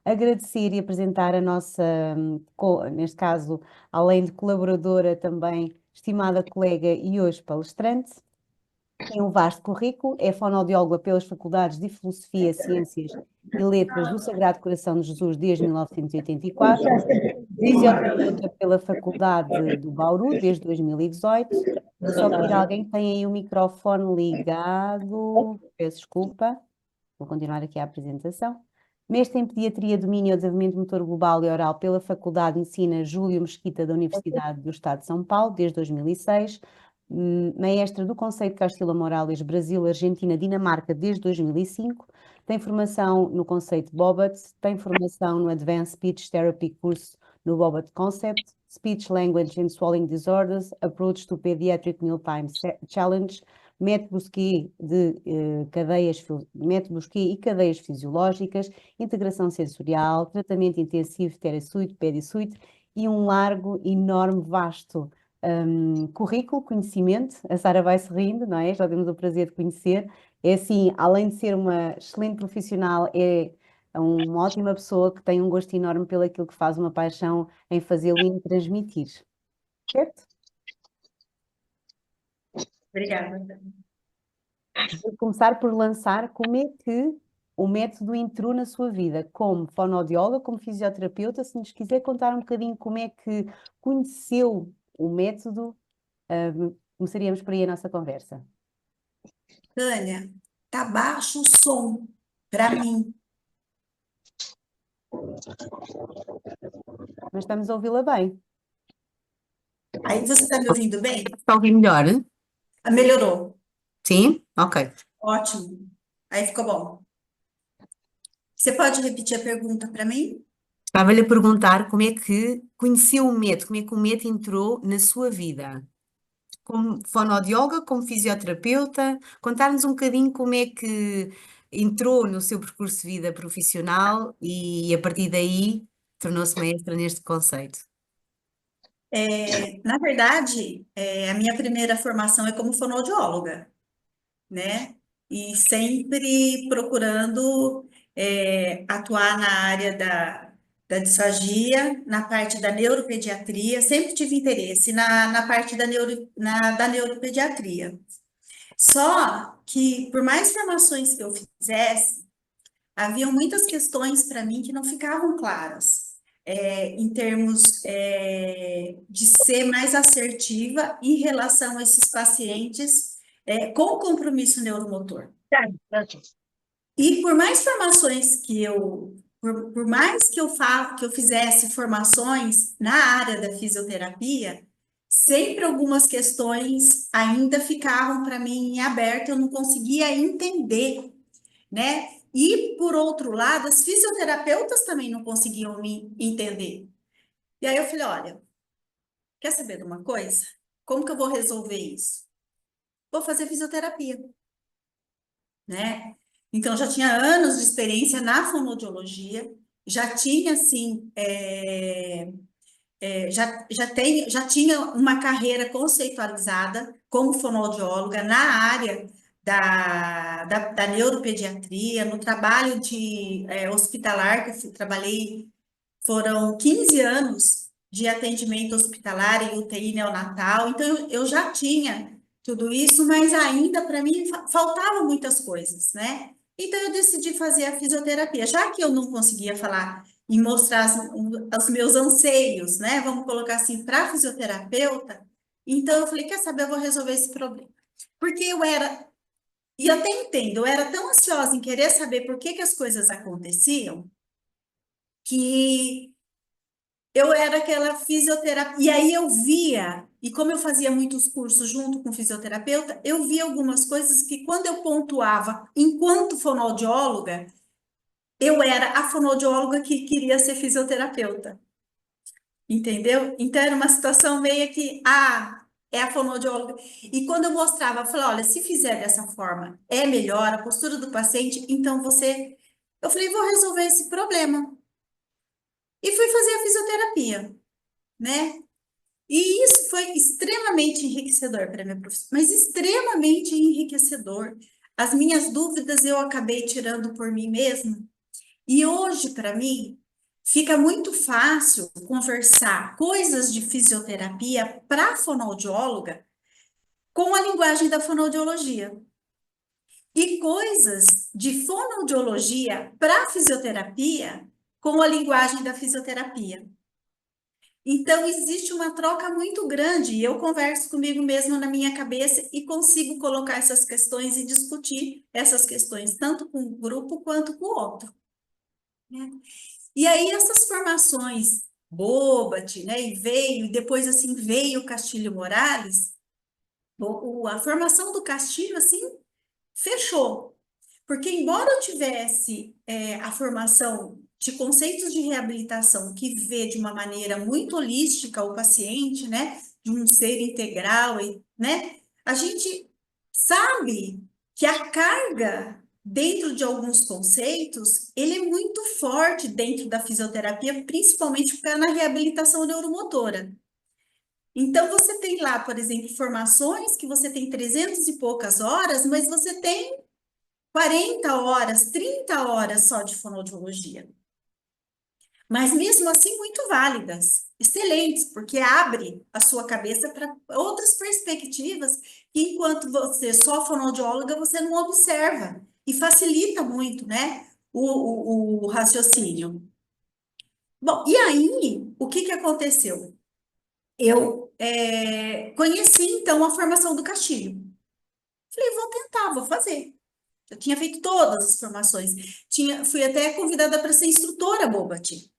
agradecer e apresentar a nossa, neste caso, além de colaboradora, também estimada colega e hoje palestrante. Tem um vasto currículo, é fonoaudióloga pelas Faculdades de Filosofia, Ciências e Letras do Sagrado Coração de Jesus desde 1984, fisioterapeuta pela Faculdade do Bauru desde 2018. Só pedir a alguém que tenha aí o microfone ligado. Peço desculpa, vou continuar aqui a apresentação. Mestre em Pediatria, Domínio e Desenvolvimento Motor Global e Oral pela Faculdade de Ensina Júlio Mesquita da Universidade do Estado de São Paulo desde 2006. Maestra do Conceito Castilla Morales, Brasil, Argentina, Dinamarca, desde 2005. Tem formação no conceito Bobot, tem formação no Advanced Speech Therapy curso no Bobot Concept, Speech Language and Swallowing Disorders, Approach to Pediatric Mealtime Challenge, método Busquet e cadeias fisiológicas, integração sensorial, tratamento intensivo, TeraSuite, PediSuite e um largo, enorme, vasto currículo, conhecimento. A Sara vai se rindo, não é? Já temos o prazer de conhecer. É assim, além de ser uma excelente profissional, é uma ótima pessoa que tem um gosto enorme pelo aquilo que faz, uma paixão em fazê-lo e em transmitir. Certo? Obrigada. Vou começar por lançar como é que o método entrou na sua vida, como fonoaudióloga, como fisioterapeuta. Se nos quiser contar um bocadinho como é que conheceu o método, começaríamos por aí a nossa conversa. Tânia, tá baixo o som para mim. Mas estamos a ouvi-la bem. Aí você está me ouvindo bem? Está a ouvir melhor? Melhorou. Sim? Ok. Ótimo. Aí ficou bom. Você pode repetir a pergunta para mim? Estava-lhe a perguntar como é que conheceu o método, como é que o método entrou na sua vida. Como fonoaudióloga, como fisioterapeuta, contar-nos um bocadinho como é que entrou no seu percurso de vida profissional e a partir daí tornou-se maestra neste conceito. Na verdade, a minha primeira formação é como fonoaudióloga, né? E sempre procurando atuar na área da disfagia, na parte da neuropediatria, sempre tive interesse na parte da neuropediatria. Só que, por mais formações que eu fizesse, haviam muitas questões para mim que não ficavam claras, em termos de ser mais assertiva em relação a esses pacientes com compromisso neuromotor. E por mais formações que por mais que que eu fizesse formações na área da fisioterapia, sempre algumas questões ainda ficavam para mim em aberto, eu não conseguia entender, né? E por outro lado, as fisioterapeutas também não conseguiam me entender. E aí eu falei, olha, quer saber de uma coisa? Como que eu vou resolver isso? Vou fazer fisioterapia, né? Então, já tinha anos de experiência na fonoaudiologia, já tinha, assim, já tinha uma carreira conceitualizada como fonoaudióloga na área da neuropediatria, no trabalho de hospitalar, que eu trabalhei, foram 15 anos de atendimento hospitalar em UTI neonatal, então eu já tinha tudo isso, mas ainda para mim faltavam muitas coisas, né? Então eu decidi fazer a fisioterapia, já que eu não conseguia falar e mostrar os meus anseios, né? Vamos colocar assim, para fisioterapeuta. Então eu falei, quer saber, eu vou resolver esse problema. Porque e eu até entendo, eu era tão ansiosa em querer saber por que as coisas aconteciam, que eu era aquela fisioterapia, e aí eu via, e como eu fazia muitos cursos junto com fisioterapeuta, eu via algumas coisas que quando eu pontuava enquanto fonoaudióloga, eu era a fonoaudióloga que queria ser fisioterapeuta, entendeu? Então era uma situação meio que, é a fonoaudióloga. E quando eu mostrava, eu falei, olha, se fizer dessa forma, é melhor a postura do paciente, então você... Eu falei, vou resolver esse problema. E fui fazer a fisioterapia, né? E isso foi extremamente enriquecedor para minha profissão, mas extremamente enriquecedor. As minhas dúvidas eu acabei tirando por mim mesma. E hoje, para mim, fica muito fácil conversar coisas de fisioterapia para a fonoaudióloga com a linguagem da fonoaudiologia. E coisas de fonoaudiologia para fisioterapia com a linguagem da fisioterapia. Então, existe uma troca muito grande, e eu converso comigo mesma na minha cabeça e consigo colocar essas questões e discutir essas questões, tanto com um grupo quanto com o outro, né? E aí, essas formações, Bobat, né, e depois, assim, veio o Castilho Morales, a formação do Castilho, assim, fechou. Porque, embora eu tivesse a formação de conceitos de reabilitação que vê de uma maneira muito holística o paciente, né, de um ser integral, né, a gente sabe que a carga dentro de alguns conceitos, ele é muito forte dentro da fisioterapia, principalmente na reabilitação neuromotora. Então, você tem lá, por exemplo, formações que você tem 300 e poucas horas, mas você tem 40 horas, 30 horas só de fonoaudiologia. Mas mesmo assim, muito válidas, excelentes, porque abre a sua cabeça para outras perspectivas que, enquanto você é só fonoaudióloga, você não observa. E facilita muito, né, o raciocínio. Bom, e aí, o que aconteceu? Eu conheci, então, a formação do Castilho. Falei, vou tentar, vou fazer. Eu tinha feito todas as formações. Fui até convidada para ser instrutora Bobat,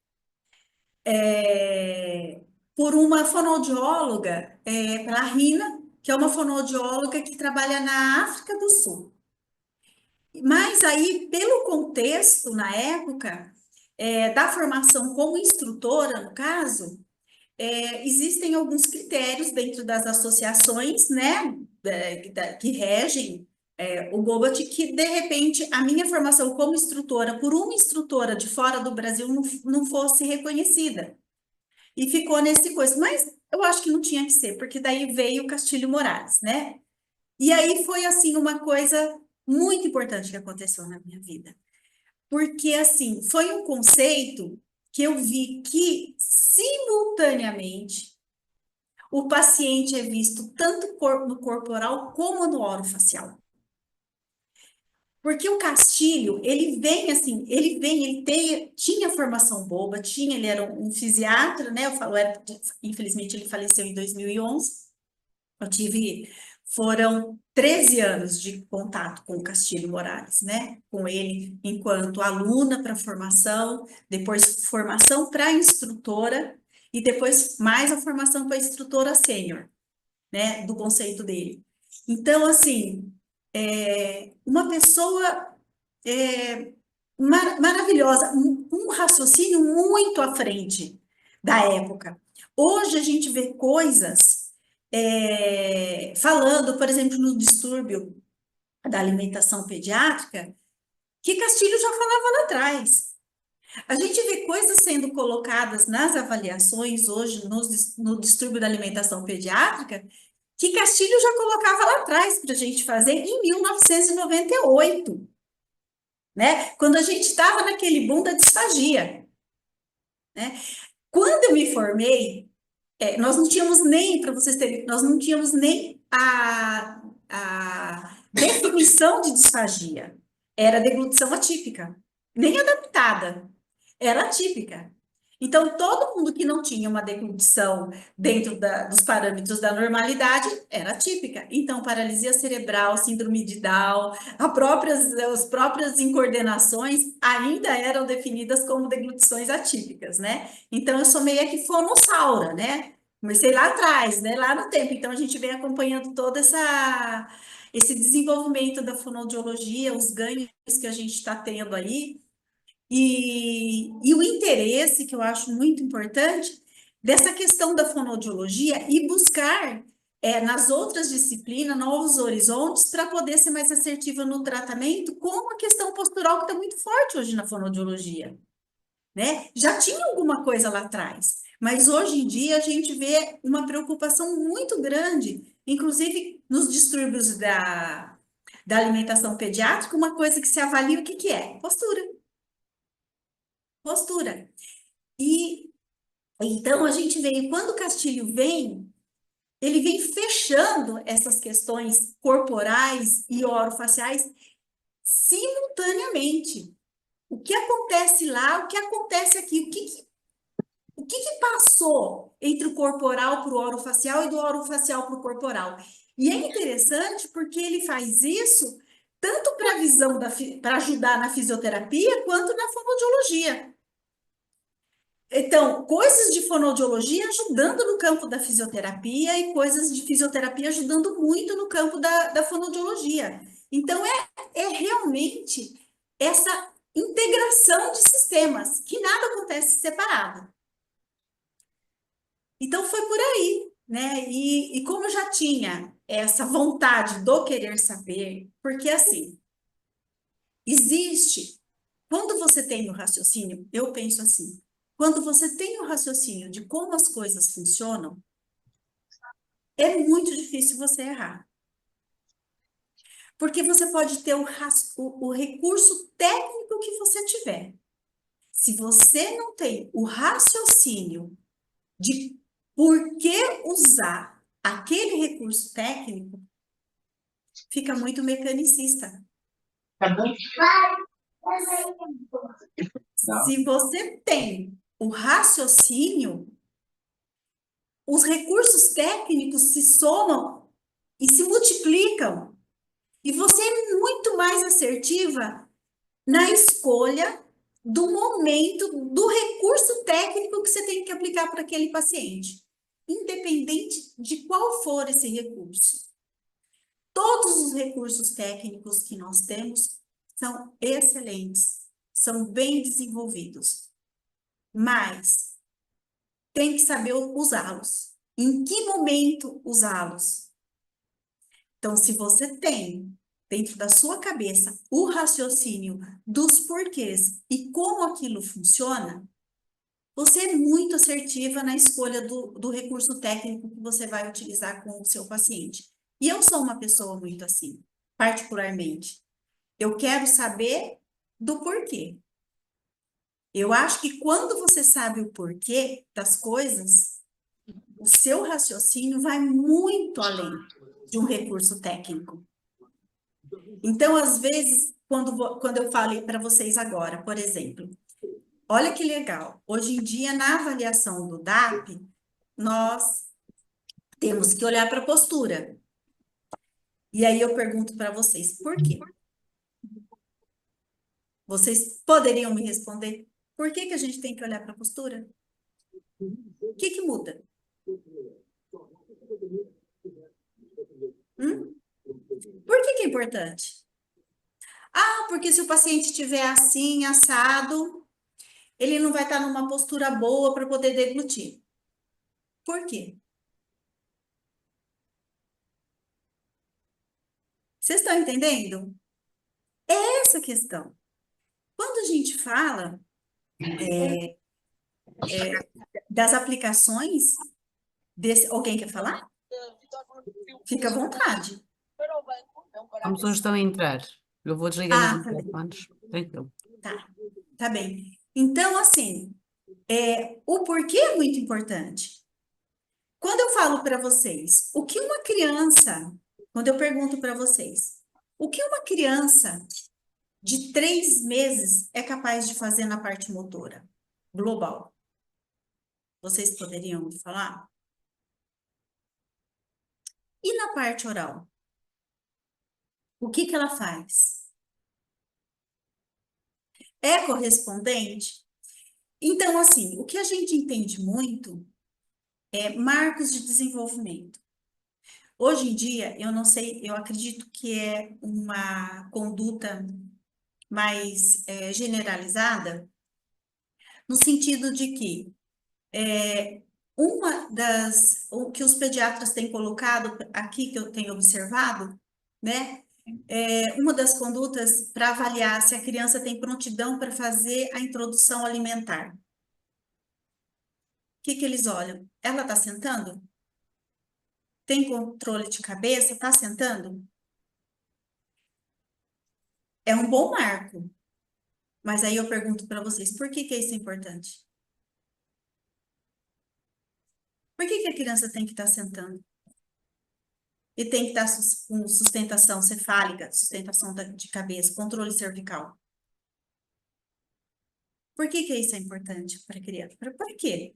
por uma fonoaudióloga, pela Rina, que é uma fonoaudióloga que trabalha na África do Sul. Mas aí, pelo contexto, na época, da formação como instrutora, no caso, existem alguns critérios dentro das associações, né, que regem o Bobat, que de repente a minha formação como instrutora, por uma instrutora de fora do Brasil, não fosse reconhecida. E ficou nesse coisa. Mas eu acho que não tinha que ser, porque daí veio o Castilho Morales, né? E aí foi assim uma coisa muito importante que aconteceu na minha vida. Porque assim, foi um conceito que eu vi que simultaneamente o paciente é visto tanto no corporal como no orofacial. Porque o Castilho, ele vem assim, tinha formação boba, ele era um fisiatra, né? Infelizmente ele faleceu em 2011. Eu tive, foram 13 anos de contato com o Castilho Morales, né? Com ele enquanto aluna para formação, depois formação para instrutora e depois mais a formação para instrutora sênior, né? Do conceito dele. Então, assim, uma pessoa maravilhosa, um raciocínio muito à frente da época. Hoje a gente vê coisas falando, por exemplo, no distúrbio da alimentação pediátrica, que Castilho já falava lá atrás. A gente vê coisas sendo colocadas nas avaliações hoje no distúrbio da alimentação pediátrica que Castilho já colocava lá atrás para a gente fazer em 1998, né? Quando a gente estava naquele boom da disfagia, né? Quando eu me formei, nós não tínhamos nem, para vocês terem, nós não tínhamos nem a definição de disfagia. Era deglutição atípica, nem adaptada, era atípica. Então, todo mundo que não tinha uma deglutição dentro dos parâmetros da normalidade era atípica. Então, paralisia cerebral, síndrome de Down, as próprias incoordenações ainda eram definidas como deglutições atípicas, né? Então, eu sou meio que fonossaura, né? Comecei lá atrás, né? Lá no tempo. Então, a gente vem acompanhando todo esse desenvolvimento da fonoaudiologia, os ganhos que a gente está tendo aí. E o interesse, que eu acho muito importante, dessa questão da fonoaudiologia e buscar nas outras disciplinas novos horizontes para poder ser mais assertiva no tratamento com a questão postural que está muito forte hoje na fonoaudiologia, né? Já tinha alguma coisa lá atrás, mas hoje em dia a gente vê uma preocupação muito grande, inclusive nos distúrbios da alimentação pediátrica, uma coisa que se avalia o que é? Postura. postura. E então a gente vem, quando o Castilho vem, ele vem fechando essas questões corporais e orofaciais simultaneamente. O que acontece lá, o que acontece aqui, o que passou entre o corporal para o orofacial e do orofacial para o corporal. E é interessante porque ele faz isso tanto para a visão para ajudar na fisioterapia quanto na fonoaudiologia. Então, coisas de fonoaudiologia ajudando no campo da fisioterapia e coisas de fisioterapia ajudando muito no campo da fonoaudiologia. Então, é realmente essa integração de sistemas, que nada acontece separado. Então, foi por aí, né? E como eu já tinha essa vontade do querer saber, porque assim, existe, quando você tem o raciocínio, eu penso assim, quando você tem o raciocínio de como as coisas funcionam, é muito difícil você errar. Porque você pode ter o recurso técnico que você tiver. Se você não tem o raciocínio de por que usar aquele recurso técnico, fica muito mecanicista. Se você tem o raciocínio, os recursos técnicos se somam e se multiplicam. E você é muito mais assertiva na escolha do momento, do recurso técnico que você tem que aplicar para aquele paciente, independente de qual for esse recurso. Todos os recursos técnicos que nós temos são excelentes, são bem desenvolvidos, mas tem que saber usá-los. Em que momento usá-los? Então, se você tem dentro da sua cabeça o raciocínio dos porquês e como aquilo funciona, você é muito assertiva na escolha do recurso técnico que você vai utilizar com o seu paciente. E eu sou uma pessoa muito assim, particularmente. Eu quero saber do porquê. Eu acho que quando você sabe o porquê das coisas, o seu raciocínio vai muito além de um recurso técnico. Então, às vezes, quando eu falei para vocês agora, por exemplo, olha que legal, hoje em dia, na avaliação do DAP, nós temos que olhar para a postura. E aí eu pergunto para vocês, por quê? Vocês poderiam me responder? Por que que a gente tem que olhar para a postura? O que que muda? Por que que é importante? Ah, porque se o paciente estiver assim, assado, ele não vai estar numa postura boa para poder deglutir. Por quê? Vocês estão entendendo? É essa a questão. Quando a gente fala das aplicações desse. Alguém quer falar? Fica à vontade. Como pessoas estão a entrar, eu vou desligando os Ah, tá bem. microfones. Tranquilo. Tá bem. Então, assim, o porquê é muito importante. Quando eu falo para vocês, o que uma criança, quando eu pergunto para vocês, o que uma criança de 3 meses é capaz de fazer na parte motora global? Vocês poderiam me falar? E na parte oral? O que que ela faz? É correspondente? Então, assim, o que a gente entende muito é marcos de desenvolvimento. Hoje em dia, eu não sei, eu acredito que é uma conduta mais generalizada, no sentido de que o que os pediatras têm colocado aqui, que eu tenho observado, né? Uma das condutas para avaliar se a criança tem prontidão para fazer a introdução alimentar. O que que eles olham? Ela está sentando? Tem controle de cabeça? Está sentando? É um bom marco. Mas aí eu pergunto para vocês, por que que isso é importante? Por que que a criança tem que estar sentando? E tem que estar com sustentação cefálica, sustentação de cabeça, controle cervical. Por que que isso é importante para a criança? Por quê?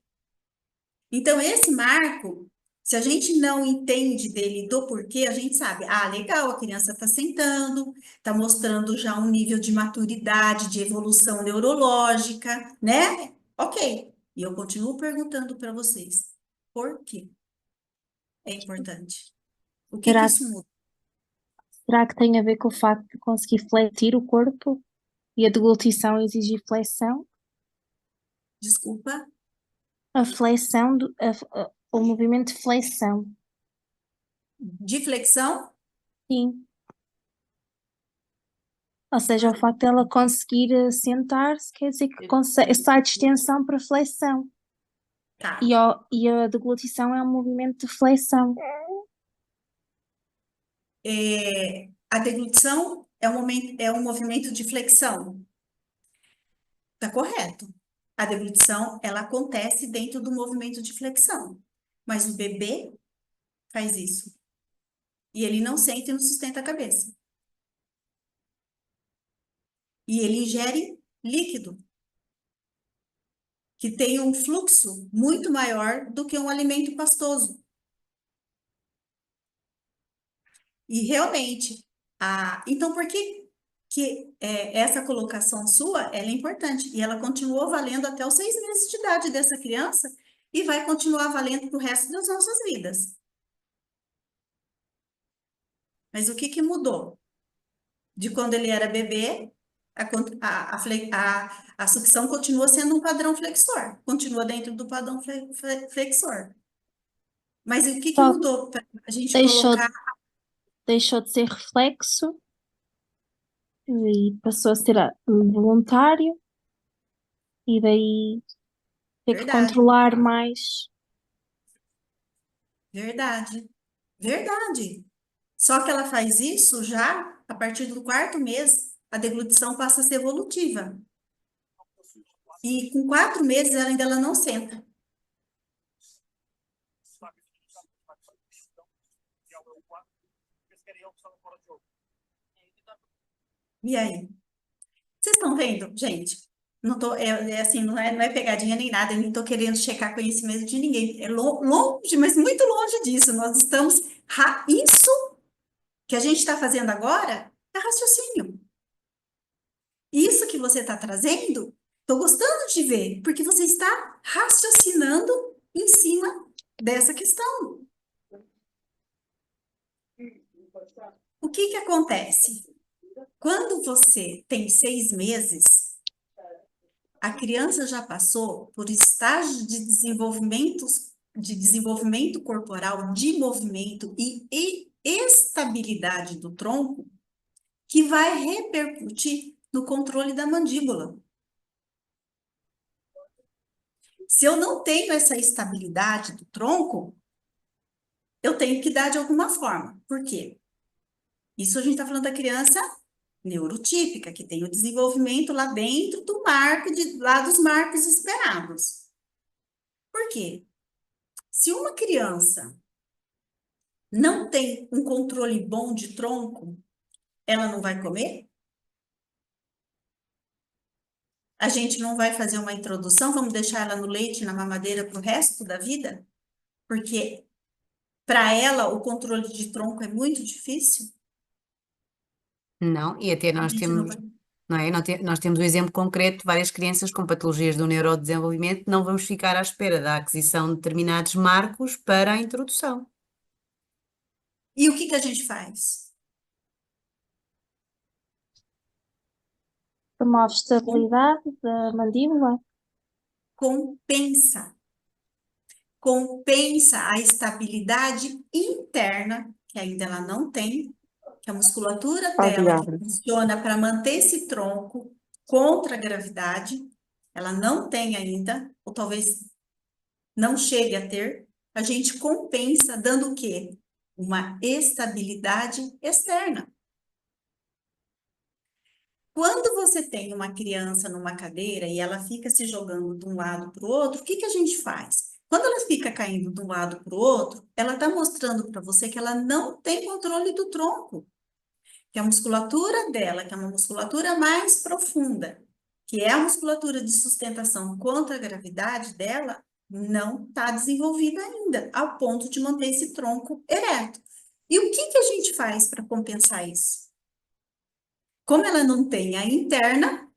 Então, esse marco, se a gente não entende dele do porquê, a gente sabe, ah, legal, a criança está sentando, está mostrando já um nível de maturidade, de evolução neurológica, né? Ok. E eu continuo perguntando para vocês, por quê é importante? O que Será, isso muda? será que tem a ver com o facto de conseguir fletir o corpo e a deglutição exigir flexão? Desculpa. A flexão, o movimento de flexão, De flexão? sim. Ou seja, o facto dela conseguir sentar-se quer dizer que sai de extensão para flexão. Tá. E a deglutição é um movimento de flexão. A deglutição é um movimento de flexão. Tá correto. A deglutição, ela acontece dentro do movimento de flexão. Mas o bebê faz isso. E ele não senta e não sustenta a cabeça. E ele ingere líquido, que tem um fluxo muito maior do que um alimento pastoso. E realmente, então por que essa colocação sua, ela é importante? E ela continuou valendo até os 6 meses de idade dessa criança e vai continuar valendo para o resto das nossas vidas. Mas o que que mudou? De quando ele era bebê, a sucção continua sendo um padrão flexor, continua dentro do padrão flexor. Mas o que que Só mudou para a gente deixou, colocar? deixou de ser reflexo e passou a ser voluntário e daí ter que Verdade, controlar mais. verdade, verdade. Só que ela faz isso já a partir do 4 mês, a deglutição passa a ser evolutiva. E com 4 meses ela não senta. E aí? Vocês estão vendo, gente? Não tô, assim, não é pegadinha nem nada, eu não estou querendo checar conhecimento de ninguém. É longe, mas muito longe disso. Nós estamos. Isso que a gente está fazendo agora é raciocínio. Isso que você está trazendo, estou gostando de ver, porque você está raciocinando em cima dessa questão. O que que acontece? Quando você tem 6 meses, a criança já passou por estágios de desenvolvimento corporal, de movimento e estabilidade do tronco, que vai repercutir no controle da mandíbula. Se eu não tenho essa estabilidade do tronco, eu tenho que dar de alguma forma. Por quê? Isso a gente está falando da criança neurotípica, que tem o desenvolvimento lá dentro do marco, lá dos marcos esperados. Por quê? Se uma criança não tem um controle bom de tronco, ela não vai comer? A gente não vai fazer uma introdução, vamos deixar ela no leite, na mamadeira para o resto da vida? Porque para ela o controle de tronco é muito difícil? Não, e até A nós gente não temos, vai. não é? Nós temos o exemplo concreto de várias crianças com patologias do neurodesenvolvimento, não vamos ficar à espera da aquisição de determinados marcos para a introdução. E o que que a gente faz? Promove estabilidade da mandíbula. Compensa. Compensa a estabilidade interna, que ainda ela não tem, que a musculatura dela, que funciona para manter esse tronco contra a gravidade, ela não tem ainda, ou talvez não chegue a ter. A gente compensa dando o quê? Uma estabilidade externa. Quando você tem uma criança numa cadeira e ela fica se jogando de um lado para o outro, o que que a gente faz? Quando ela fica caindo de um lado para o outro, ela está mostrando para você que ela não tem controle do tronco, que a musculatura dela, que é uma musculatura mais profunda, que é a musculatura de sustentação contra a gravidade dela, não está desenvolvida ainda, ao ponto de manter esse tronco ereto. E o que que a gente faz para compensar isso? Como ela não tem a interna,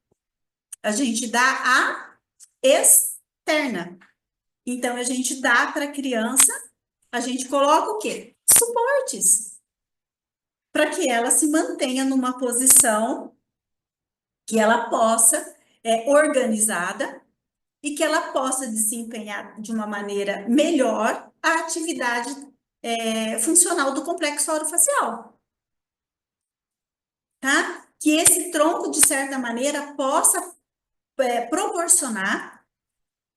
a gente dá a externa. Então, a gente dá para a criança, a gente coloca o quê? Suportes, para que ela se mantenha numa posição que ela possa, organizada, e que ela possa desempenhar de uma maneira melhor a atividade, funcional do complexo orofacial, tá? Que esse tronco, de certa maneira, possa, proporcionar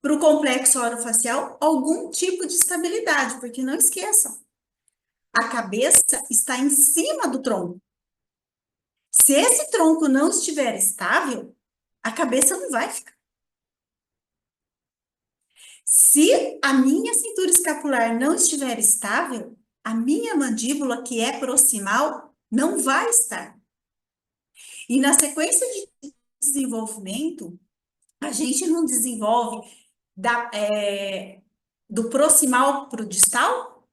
para o complexo orofacial algum tipo de estabilidade, porque não esqueçam, a cabeça está em cima do tronco. Se esse tronco não estiver estável, a cabeça não vai ficar. Se a minha cintura escapular não estiver estável, a minha mandíbula, que é proximal, não vai estar. E na sequência de desenvolvimento, a gente não desenvolve do proximal para o distal?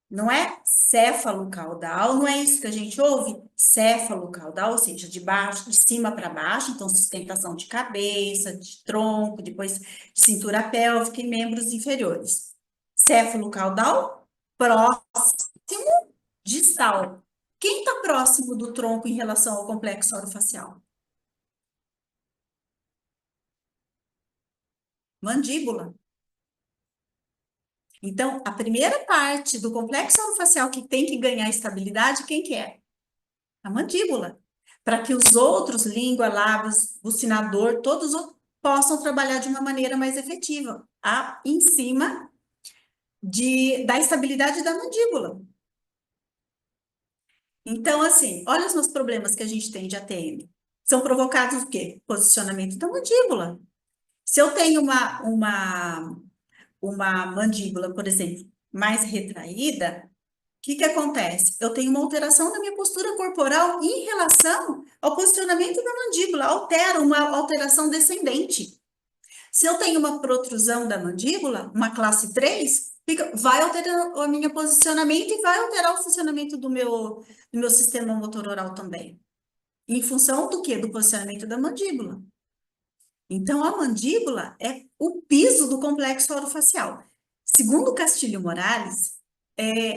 Não é céfalo-caudal, não é isso que a gente ouve? Céfalo-caudal, ou seja, de baixo, de cima para baixo, então sustentação de cabeça, de tronco, depois de cintura pélvica e membros inferiores. Céfalo-caudal, próximo, distal. Quem está próximo do tronco em relação ao complexo orofacial? Mandíbula. Então, a primeira parte do complexo orofacial que tem que ganhar estabilidade, quem que é? A mandíbula. Para que os outros, língua, lábios, bucinador, todos possam trabalhar de uma maneira mais efetiva, em cima da estabilidade da mandíbula. Então, assim, olha os meus problemas que a gente tem de ATM. São provocados o quê? Posicionamento da mandíbula. Se eu tenho uma mandíbula, por exemplo, mais retraída, o que que acontece? Eu tenho uma alteração na minha postura corporal em relação ao posicionamento da mandíbula, altera uma alteração descendente. Se eu tenho uma protrusão da mandíbula, uma classe 3, vai alterar o meu posicionamento e vai alterar o funcionamento do meu sistema motor oral também. Em função do quê? Do posicionamento da mandíbula. Então, a mandíbula é o piso do complexo orofacial. Segundo Castilho Morales,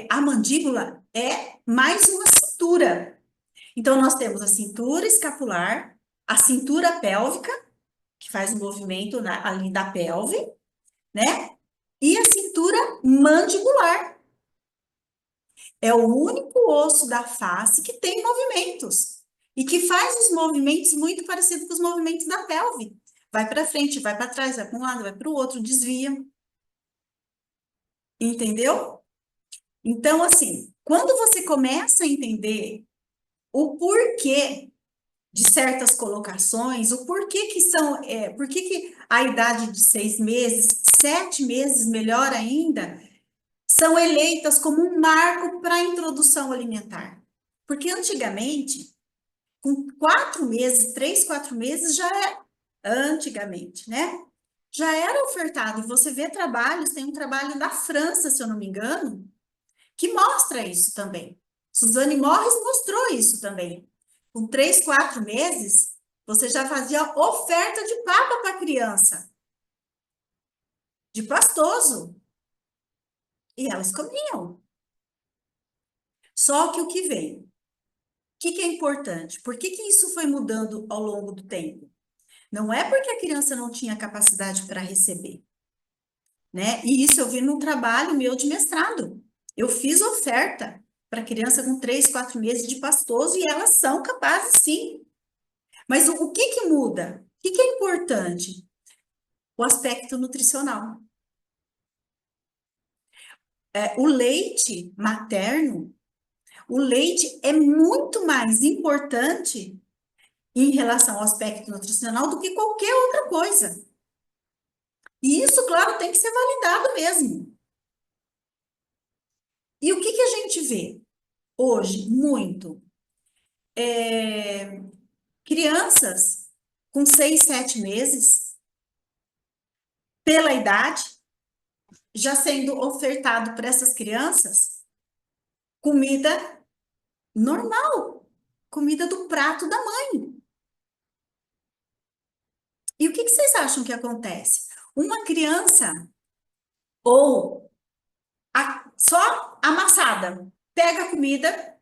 a mandíbula é mais uma cintura. Então, nós temos a cintura escapular, a cintura pélvica, que faz o movimento ali da pelve, né? E a cintura mandibular. É o único osso da face que tem movimentos e que faz os movimentos muito parecidos com os movimentos da pelve. Vai para frente, vai para trás, vai para um lado, vai para o outro, desvia. Entendeu? Então, assim, quando você começa a entender o porquê de certas colocações, o porquê que são, por que a idade de 6 meses, 7 meses, melhor ainda, são eleitas como um marco para a introdução alimentar. Porque antigamente, com 4 meses, 3, 4 meses, antigamente, né? Já era ofertado, e você vê trabalhos, tem um trabalho da França, se eu não me engano, que mostra isso também. Suzane Morris mostrou isso também. Com 3, 4 meses, você já fazia oferta de papa para a criança, de pastoso, e elas comiam. Só que o que veio? O que é importante? Por que isso foi mudando ao longo do tempo? Não é porque a criança não tinha capacidade para receber, né? E isso eu vi num trabalho meu de mestrado. Eu fiz oferta para criança com 3, 4 meses de pastoso e elas são capazes, sim. Mas o que muda? O que é importante? O aspecto nutricional. O leite materno, o leite é muito mais importante em relação ao aspecto nutricional do que qualquer outra coisa. E isso, claro, tem que ser validado mesmo. E o que que a gente vê hoje, muito? Crianças com 6, 7 meses, pela idade, já sendo ofertado para essas crianças comida normal, comida do prato da mãe. E o que que vocês acham que acontece? Uma criança, ou só amassada, pega a comida,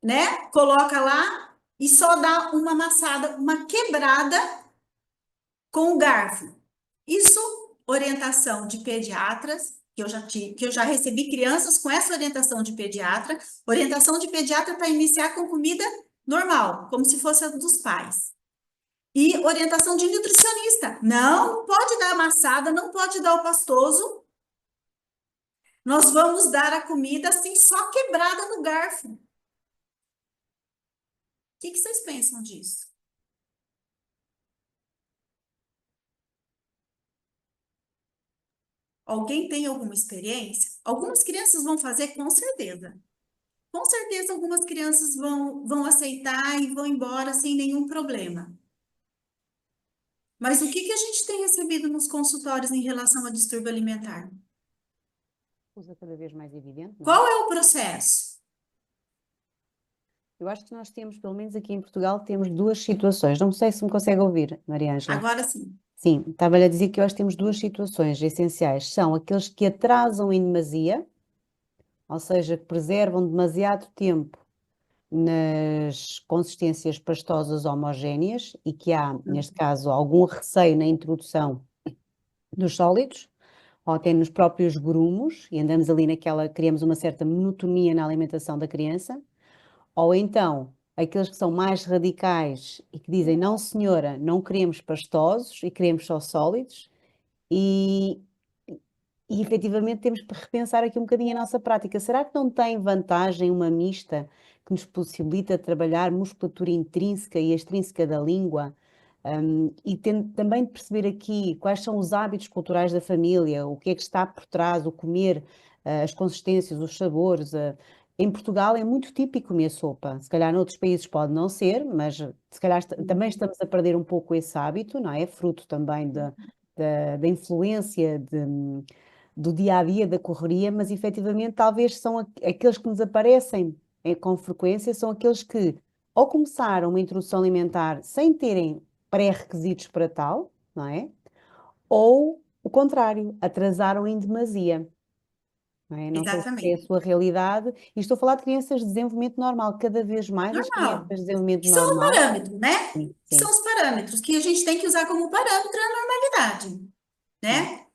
né? Coloca lá e só dá uma amassada, uma quebrada com o garfo. Isso, orientação de pediatras, que eu já recebi crianças com essa orientação de pediatra para iniciar com comida normal, como se fosse a dos pais. E orientação de nutricionista. Não pode dar amassada, não pode dar o pastoso. Nós vamos dar a comida assim, só quebrada no garfo. O que vocês pensam disso? Alguém tem alguma experiência? Algumas crianças vão fazer, com certeza. Com certeza, algumas crianças vão aceitar e vão embora sem nenhum problema. Mas o que a gente tem recebido nos consultórios em relação a distúrbio alimentar? Usa cada vez mais evidente, não é? Qual é o processo? Eu acho que nós temos, pelo menos aqui em Portugal, temos duas situações. Não sei se me consegue ouvir, Maria Ângela. Agora sim. Sim, estava-lhe a dizer que eu acho que temos duas situações essenciais. São aqueles que atrasam em demasia, ou seja, que preservam demasiado tempo nas consistências pastosas homogéneas e que há, neste caso, algum receio na introdução dos sólidos, ou até nos próprios grumos, e andamos ali criamos uma certa monotonia na alimentação da criança, ou então aqueles que são mais radicais e que dizem, não senhora, não queremos pastosos e queremos só sólidos, e efetivamente temos que repensar aqui um bocadinho a nossa prática. Será que não tem vantagem uma mista que nos possibilita trabalhar musculatura intrínseca e extrínseca da língua? E também de perceber aqui quais são os hábitos culturais da família, o que é que está por trás, o comer, as consistências, os sabores. Em Portugal é muito típico comer sopa. Se calhar noutros países pode não ser, mas se calhar também estamos a perder um pouco esse hábito, não é? Fruto também da influência do dia a dia, da correria, mas efetivamente talvez são aqueles que nos aparecem com frequência, são aqueles que ou começaram uma introdução alimentar sem terem pré-requisitos para tal, não é? Ou o contrário, atrasaram em demasia. Não é? Não sei se é a Exatamente. sua realidade, e estou a falar de crianças de desenvolvimento normal, cada vez mais as crianças Normal. de desenvolvimento Que são os normal. parâmetros, né? Sim, Que são sim, os parâmetros que a gente tem que usar como parâmetro a normalidade, né?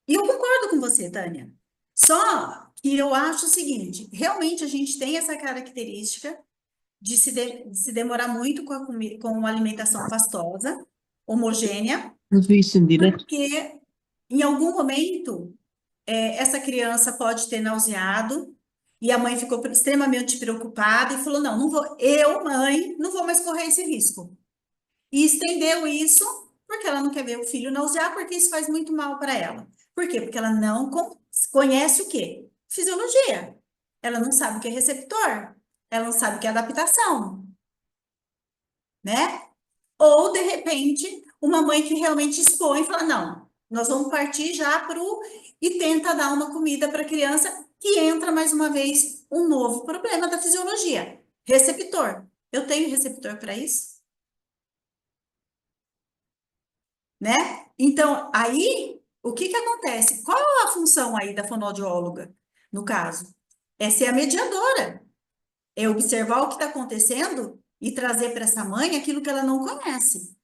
E eu concordo com você, Tânia. Só que eu acho o seguinte, realmente a gente tem essa característica de se demorar muito com a alimentação pastosa, homogênea, porque em algum momento essa criança pode ter nauseado e a mãe ficou extremamente preocupada e falou, não, não vou, eu, mãe, não vou mais correr esse risco. E estendeu isso porque ela não quer ver o filho nausear, porque isso faz muito mal para ela. Por quê? Porque ela não conhece o quê? Fisiologia. Ela não sabe o que é receptor. Ela não sabe o que é adaptação, né? Ou, de repente, uma mãe que realmente expõe e fala, não, nós vamos partir já para o... E tenta dar uma comida para a criança, que entra, mais uma vez, um novo problema da fisiologia. Receptor. Eu tenho receptor para isso? Né? Então, aí, o que acontece? Qual a função aí da fonoaudióloga, no caso? É ser a mediadora, é observar o que está acontecendo e trazer para essa mãe aquilo que ela não conhece.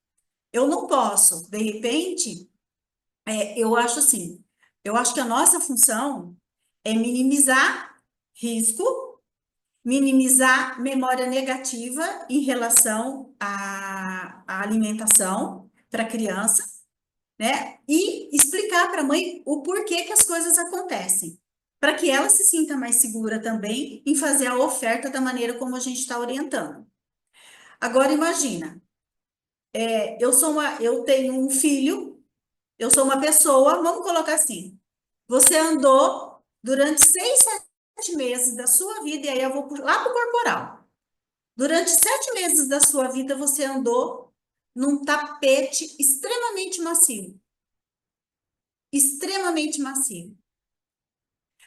Eu não posso, de repente, eu acho assim, eu acho que a nossa função é minimizar risco, minimizar memória negativa em relação à alimentação para a criança, né? E explicar para a mãe o porquê que as coisas acontecem, para que ela se sinta mais segura também em fazer a oferta da maneira como a gente está orientando. Agora imagina, eu tenho um filho, eu sou uma pessoa, vamos colocar assim, você andou durante 6, 7 meses da sua vida, e aí eu vou lá para o corporal. Durante 7 meses da sua vida, você andou num tapete extremamente macio. Extremamente macio.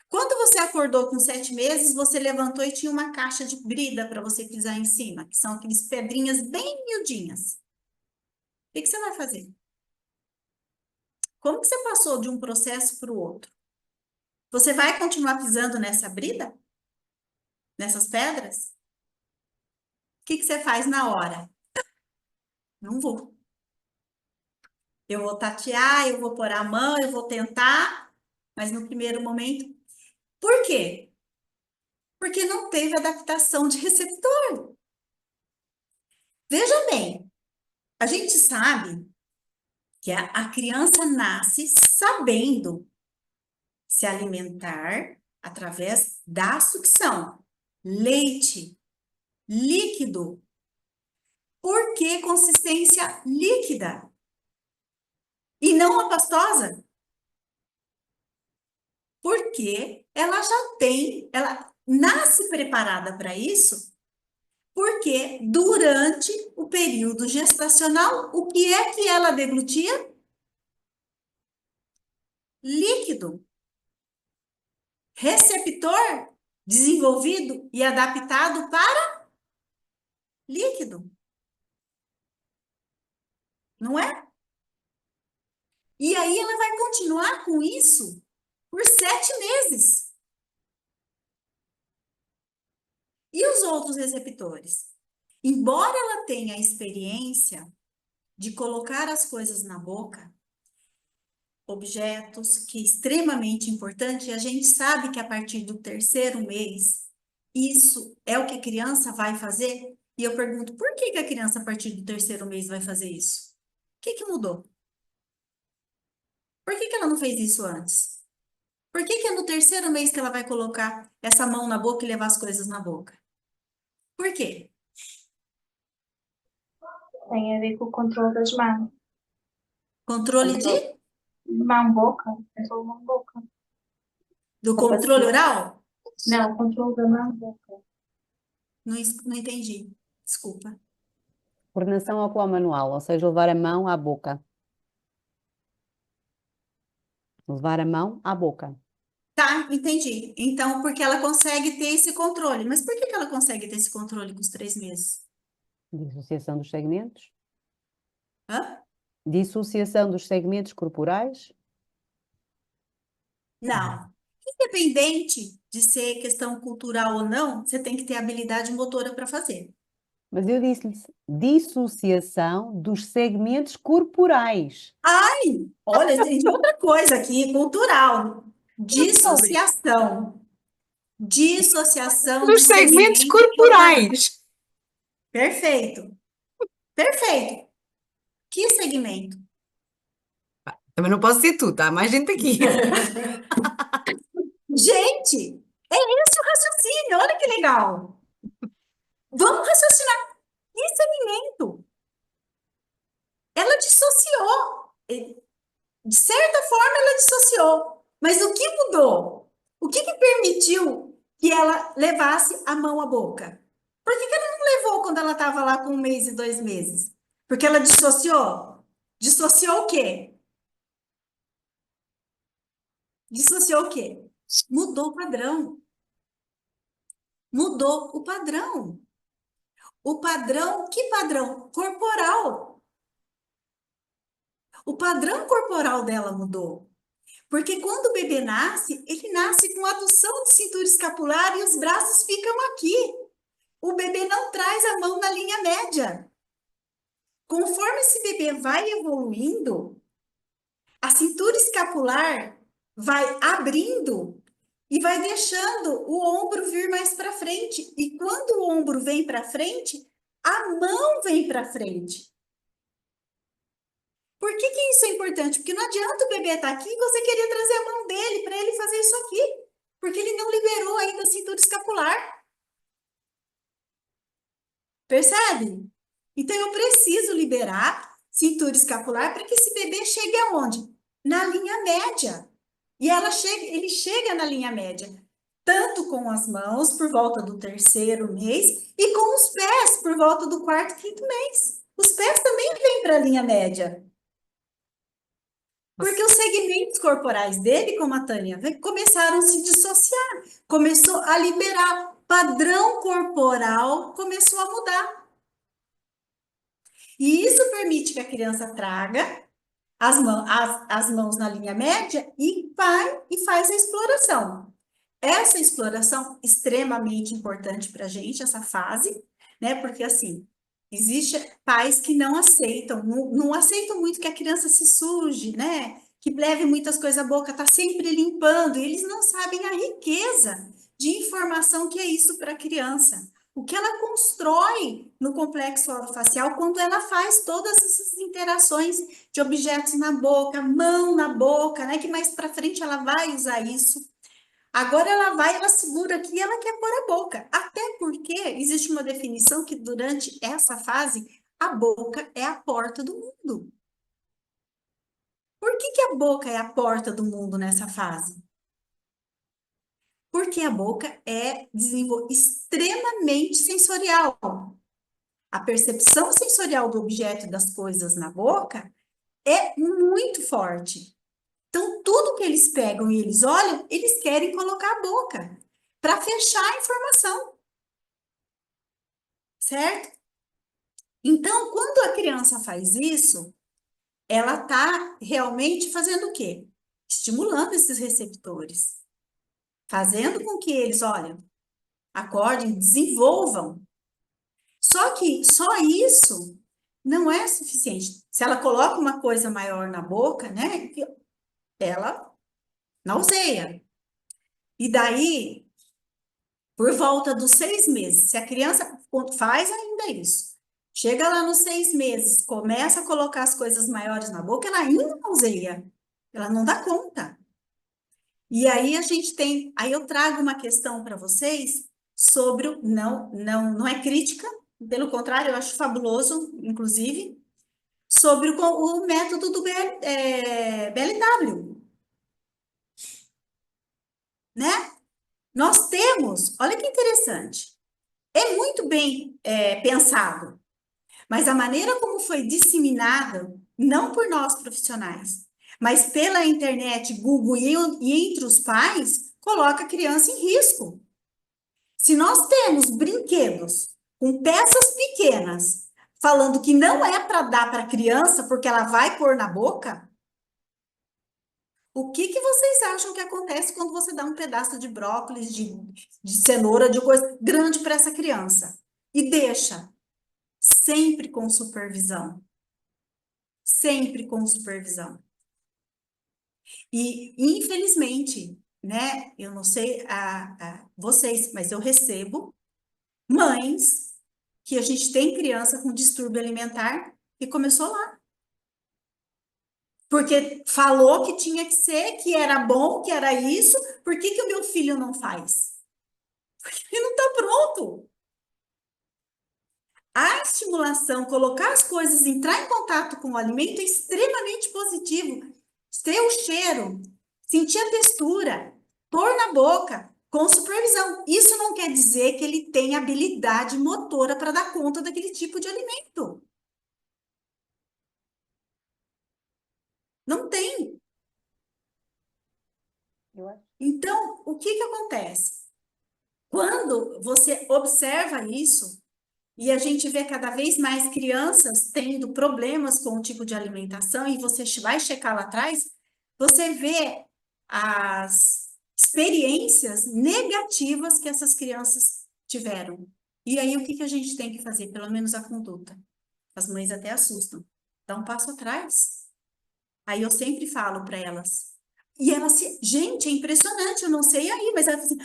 Quando você acordou com 7 meses, você levantou e tinha uma caixa de brida para você pisar em cima, que são aquelas pedrinhas bem miudinhas. O que você vai fazer? Como que você passou de um processo para o outro? Você vai continuar pisando nessa brida? Nessas pedras? O que você faz na hora? Não vou. Eu vou tatear, eu vou pôr a mão, eu vou tentar, mas no primeiro momento. Por quê? Porque não teve adaptação de receptor. Veja bem, a gente sabe que a criança nasce sabendo se alimentar através da sucção. Leite, líquido. Por que consistência líquida? E não a pastosa? Porque ela nasce preparada para isso, porque durante o período gestacional, o que é que ela deglutia? Líquido. Receptor desenvolvido e adaptado para líquido. Não é? E aí ela vai continuar com isso por 7 meses. E os outros receptores? Embora ela tenha a experiência de colocar as coisas na boca, objetos, que é extremamente importante, e a gente sabe que a partir do 3º mês, isso é o que a criança vai fazer. E eu pergunto, por que a criança, a partir do 3º mês, vai fazer isso? O que mudou? Por que ela não fez isso antes? Por que é no 3º mês que ela vai colocar essa mão na boca e levar as coisas na boca? Por quê? Tem a ver com o controle das mãos. Controle Mão-boca. Controle mão-boca. do controle oral? Não, controle da mão-boca. Não entendi. Desculpa. Coordenação ocular manual, ou seja, levar a mão à boca. Levar a mão à boca. Tá, entendi. Então, porque ela consegue ter esse controle. Mas por que ela consegue ter esse controle com os 3 meses? Dissociação dos segmentos. Hã? Dissociação dos segmentos corporais. Não. Independente de ser questão cultural ou não, você tem que ter habilidade motora para fazer. Mas eu disse-lhe dissociação dos segmentos corporais. Olha, tem outra coisa aqui, cultural. Dissociação. Dissociação Dos de segmentos segmento corporais. Perfeito. Perfeito. Que segmento? Também não posso ser tu, tá? Há mais gente aqui. Gente, é esse o raciocínio. Olha que legal. Vamos raciocinar. Que segmento? Ela dissociou. De certa forma, ela dissociou. Mas o que mudou? O que permitiu que ela levasse a mão à boca? Por que ela não levou quando ela estava lá com 1 mês e 2 meses? Porque ela dissociou? Dissociou o quê? Dissociou o quê? Mudou o padrão. Mudou o padrão. O padrão, que padrão? Corporal. O padrão corporal dela mudou. Porque quando o bebê nasce, ele nasce com adução de cintura escapular e os braços ficam aqui. O bebê não traz a mão na linha média. Conforme esse bebê vai evoluindo, a cintura escapular vai abrindo e vai deixando o ombro vir mais para frente. E quando o ombro vem para frente, a mão vem para frente. Por que isso é importante? Porque não adianta o bebê estar aqui e você querer trazer a mão dele para ele fazer isso aqui. Porque ele não liberou ainda a cintura escapular. Percebe? Então, eu preciso liberar cintura escapular para que esse bebê chegue aonde? Na linha média. E ele chega na linha média, tanto com as mãos por volta do 3º mês e com os pés por volta do 4º, 5º mês. Os pés também vêm para a linha média. Porque os segmentos corporais dele, como a Tânia, começaram a se dissociar, começou a liberar, padrão corporal começou a mudar. E isso permite que a criança traga as mãos na linha média e vai e faz a exploração. Essa exploração é extremamente importante para a gente, essa fase, né? Porque assim, existem pais que não aceitam, não aceitam muito que a criança se suje, né? Que leve muitas coisas à boca, tá sempre limpando, e eles não sabem a riqueza de informação que é isso para a criança. O que ela constrói no complexo orofacial quando ela faz todas essas interações de objetos na boca, mão na boca, né? Que mais para frente ela vai usar isso. Agora ela segura aqui e ela quer pôr a boca. Até porque existe uma definição que durante essa fase, a boca é a porta do mundo. Por que a boca é a porta do mundo nessa fase? Porque a boca é extremamente sensorial. A percepção sensorial do objeto e das coisas na boca é muito forte. Então, tudo que eles pegam e eles olham, eles querem colocar a boca para fechar a informação. Certo? Então, quando a criança faz isso, ela está realmente fazendo o quê? Estimulando esses receptores. Fazendo com que eles, olha, acordem, desenvolvam. Só que só isso não é suficiente. Se ela coloca uma coisa maior na boca, né? Ela nauseia. E daí, por volta dos 6 meses, se a criança faz ainda isso, chega lá nos 6 meses, começa a colocar as coisas maiores na boca, ela ainda nauseia. Ela não dá conta. E aí aí eu trago uma questão para vocês sobre não é crítica, pelo contrário, eu acho fabuloso, inclusive, sobre o método do BLW, né? Nós temos, olha que interessante, é muito bem pensado, mas a maneira como foi disseminado, não por nós profissionais, mas pela internet, Google e entre os pais, coloca a criança em risco. Se nós temos brinquedos com peças pequenas, falando que não é para dar para a criança porque ela vai pôr na boca, o que vocês acham que acontece quando você dá um pedaço de brócolis, de cenoura, de coisa grande para essa criança? E deixa, sempre com supervisão. Sempre com supervisão. E, infelizmente, né, eu não sei vocês, mas eu recebo mães que a gente tem criança com distúrbio alimentar e começou lá. Porque falou que tinha que ser, que era bom, que era isso, por que o meu filho não faz? Porque ele não está pronto. A estimulação, colocar as coisas, entrar em contato com o alimento é extremamente positivo. Ter o cheiro, sentir a textura, pôr na boca, com supervisão. Isso não quer dizer que ele tem habilidade motora para dar conta daquele tipo de alimento. Não tem. Então, o que acontece? Quando você observa isso, e a gente vê cada vez mais crianças tendo problemas com o tipo de alimentação, e você vai checar lá atrás, você vê as experiências negativas que essas crianças tiveram. E aí, o que a gente tem que fazer? Pelo menos a conduta. As mães até assustam. Dá um passo atrás. Aí eu sempre falo para elas. E elas, gente, é impressionante, eu não sei aí, mas ela fala assim,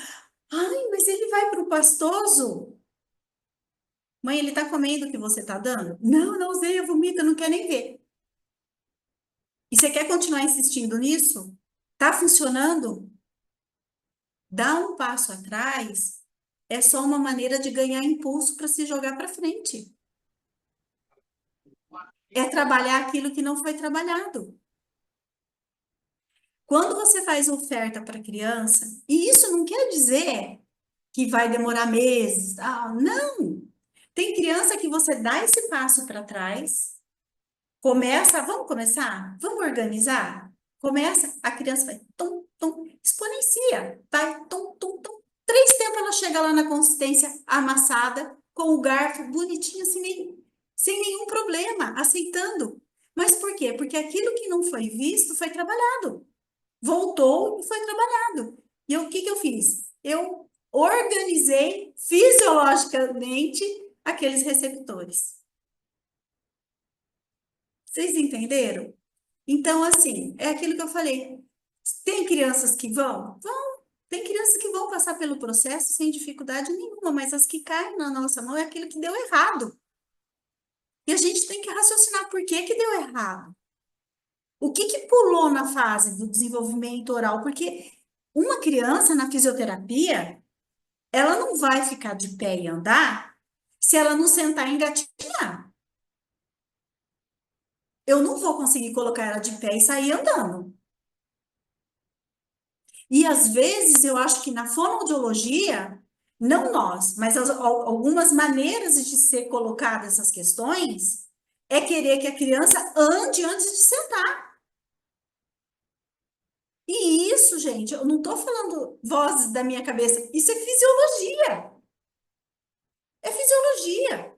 ai, mas ele vai para o pastoso? Mãe, ele está comendo o que você está dando? Não, não usei, eu vomito, eu não quero nem ver. E você quer continuar insistindo nisso? Tá funcionando? Dar um passo atrás é só uma maneira de ganhar impulso para se jogar para frente. É trabalhar aquilo que não foi trabalhado. Quando você faz oferta para criança, e isso não quer dizer que vai demorar meses, não. Tem criança que você dá esse passo para trás, vamos começar? Vamos organizar? Começa, a criança vai, tum, tum, exponencia, vai, tum, tum, tum. 3 tempos ela chega lá na consistência amassada, com o garfo bonitinho, sem nenhum problema, aceitando. Mas por quê? Porque aquilo que não foi visto foi trabalhado. Voltou e foi trabalhado. E o que eu fiz? Eu organizei fisiologicamente aqueles receptores. Vocês entenderam? Então, assim, é aquilo que eu falei. Tem crianças que vão? Vão. Tem crianças que vão passar pelo processo sem dificuldade nenhuma, mas as que caem na nossa mão é aquilo que deu errado. E a gente tem que raciocinar por que que deu errado. O que que pulou na fase do desenvolvimento oral? Porque uma criança na fisioterapia, ela não vai ficar de pé e andar se ela não sentar e engatinhar. Eu não vou conseguir colocar ela de pé e sair andando. E às vezes eu acho que na fonoaudiologia, não nós, mas algumas maneiras de ser colocadas essas questões é querer que a criança ande antes de sentar. E isso, gente, eu não estou falando vozes da minha cabeça, isso é fisiologia. É fisiologia.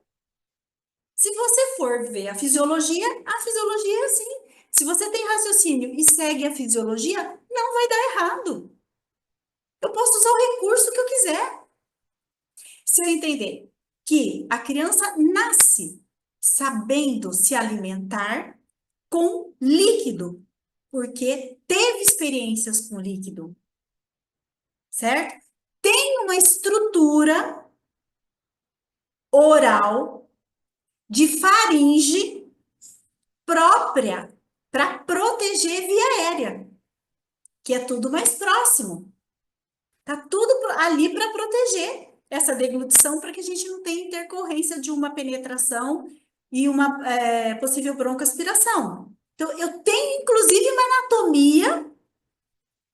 Se você for ver a fisiologia é assim. Se você tem raciocínio e segue a fisiologia, não vai dar errado. Eu posso usar o recurso que eu quiser. Se eu entender que a criança nasce sabendo se alimentar com líquido, porque teve experiências com líquido, certo? Tem uma estrutura oral de faringe própria para proteger via aérea, que é tudo mais próximo. Tá tudo ali para proteger essa deglutição para que a gente não tenha intercorrência de uma penetração e uma possível broncoaspiração. Então, eu tenho, inclusive, uma anatomia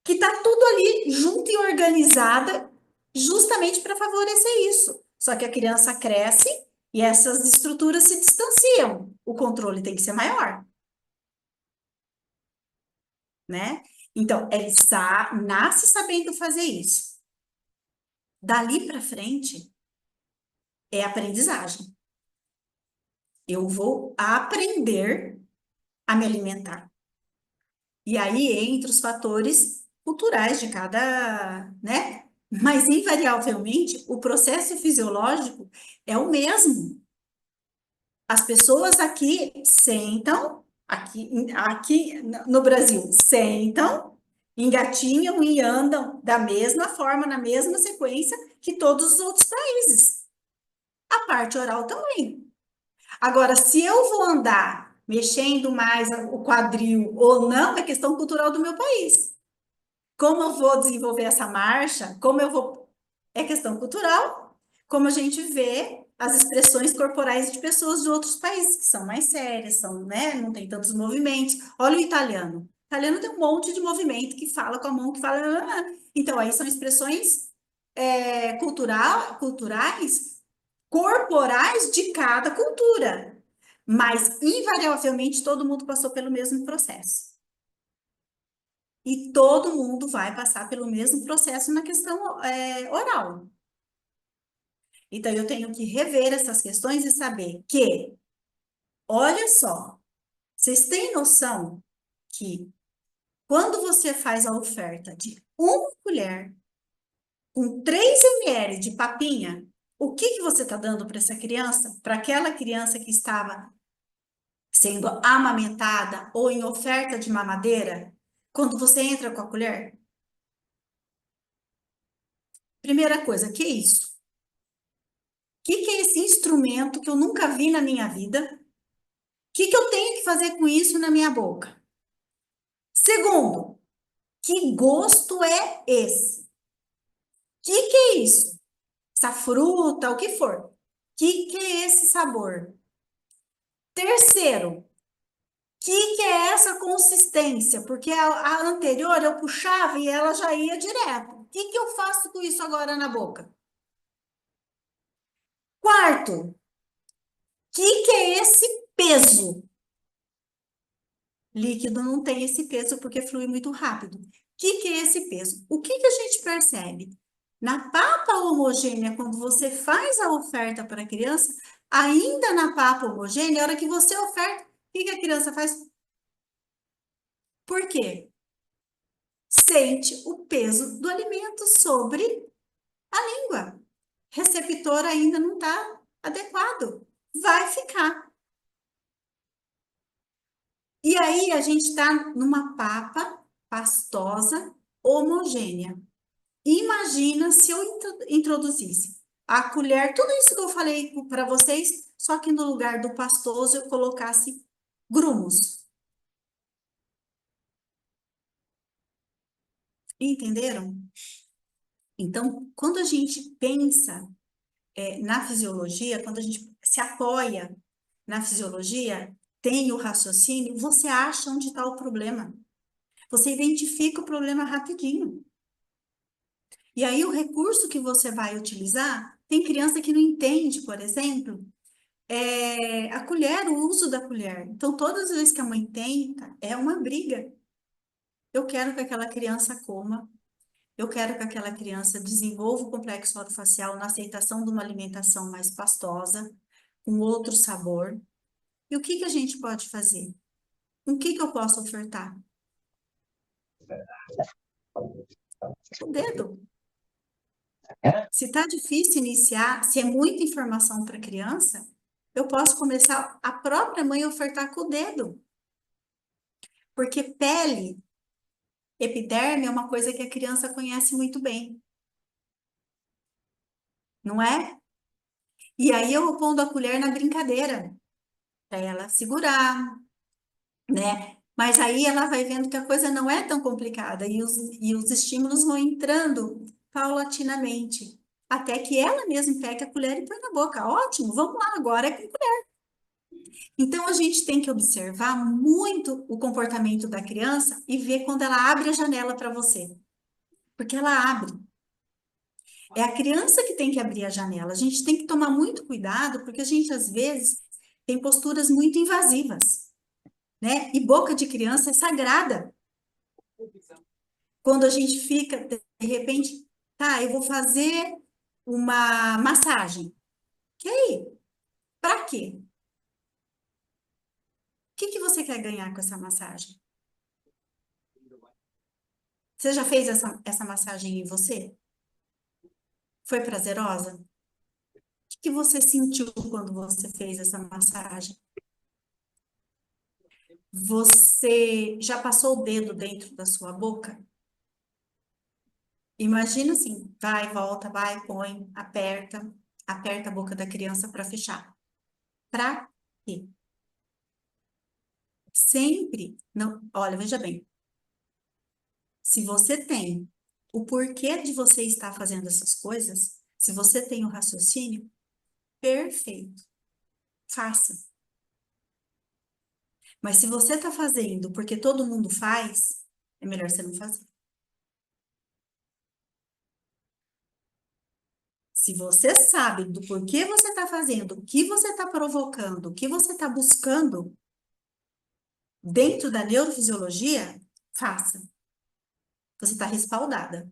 que está tudo ali junto e organizada justamente para favorecer isso. Só que a criança cresce e essas estruturas se distanciam. O controle tem que ser maior, né? Então, ele nasce sabendo fazer isso. Dali para frente, é aprendizagem. Eu vou aprender a me alimentar. E aí entra os fatores culturais de cada, né? Mas invariavelmente o processo fisiológico é o mesmo. As pessoas aqui sentam, aqui no Brasil, sentam, engatinham e andam da mesma forma, na mesma sequência que todos os outros países. A parte oral também. Agora, se eu vou andar mexendo mais o quadril ou não, é questão cultural do meu país. Como eu vou desenvolver essa marcha, é questão cultural, como a gente vê as expressões corporais de pessoas de outros países, que são mais sérias, né, não tem tantos movimentos. Olha o italiano. O italiano tem um monte de movimento que fala com a mão, que fala. Então, aí são expressões culturais, corporais de cada cultura. Mas, invariavelmente, todo mundo passou pelo mesmo processo. E todo mundo vai passar pelo mesmo processo na questão oral. Então, eu tenho que rever essas questões e saber que, olha só, vocês têm noção que quando você faz a oferta de uma colher com 3 ml de papinha, o que você está dando para essa criança? Para aquela criança que estava sendo amamentada ou em oferta de mamadeira, quando você entra com a colher? Primeira coisa, que é isso? O que é esse instrumento que eu nunca vi na minha vida? O que eu tenho que fazer com isso na minha boca? Segundo, que gosto é esse? O que é isso? Essa fruta, o que for. O que é esse sabor? Terceiro, que é essa consistência? Porque a anterior eu puxava e ela já ia direto. O que eu faço com isso agora na boca? Quarto, que é esse peso? Líquido não tem esse peso porque flui muito rápido. O que é esse peso? O que a gente percebe? Na papa homogênea, quando você faz a oferta para a criança, ainda na papa homogênea, a hora que você oferta, o que a criança faz? Por quê? Sente o peso do alimento sobre a língua. Receptor ainda não está adequado. Vai ficar. E aí a gente está numa papa pastosa homogênea. Imagina se eu introduzisse a colher, tudo isso que eu falei para vocês, só que no lugar do pastoso eu colocasse grumos. Entenderam? Então, quando a gente pensa na fisiologia, quando a gente se apoia na fisiologia, tem o raciocínio, você acha onde está o problema. Você identifica o problema rapidinho. E aí, o recurso que você vai utilizar, tem criança que não entende, por exemplo, a colher, o uso da colher. Então, todas as vezes que a mãe tenta, é uma briga. Eu quero que aquela criança coma, eu quero que aquela criança desenvolva o complexo orofacial na aceitação de uma alimentação mais pastosa, com outro sabor. E o que a gente pode fazer? O que eu posso ofertar? O dedo. Se está difícil iniciar, se é muita informação para a criança, eu posso começar a própria mãe a ofertar com o dedo. Porque pele, epiderme é uma coisa que a criança conhece muito bem. Não é? E aí eu vou pondo a colher na brincadeira, para ela segurar, né? Mas aí ela vai vendo que a coisa não é tão complicada e os estímulos vão entrando paulatinamente, até que ela mesma pega a colher e põe na boca. Ótimo, vamos lá, agora é com colher. Então a gente tem que observar muito o comportamento da criança e ver quando ela abre a janela para você. Porque ela abre. É a criança que tem que abrir a janela. A gente tem que tomar muito cuidado, porque a gente às vezes tem posturas muito invasivas, né? E boca de criança é sagrada. Quando a gente fica, de repente, tá, eu vou fazer uma massagem. Ok? Para quê? O que você quer ganhar com essa massagem? Você já fez essa massagem em você? Foi prazerosa? O que você sentiu quando você fez essa massagem? Você já passou o dedo dentro da sua boca? Imagina assim, vai, volta, vai, põe, aperta, aperta a boca da criança para fechar. Para quê? Sempre, não, olha, veja bem, se você tem o porquê de você estar fazendo essas coisas, se você tem o raciocínio, perfeito, faça. Mas se você está fazendo porque todo mundo faz, é melhor você não fazer. Se você sabe do porquê você está fazendo, o que você está provocando, o que você está buscando dentro da neurofisiologia, faça. Você está respaldada.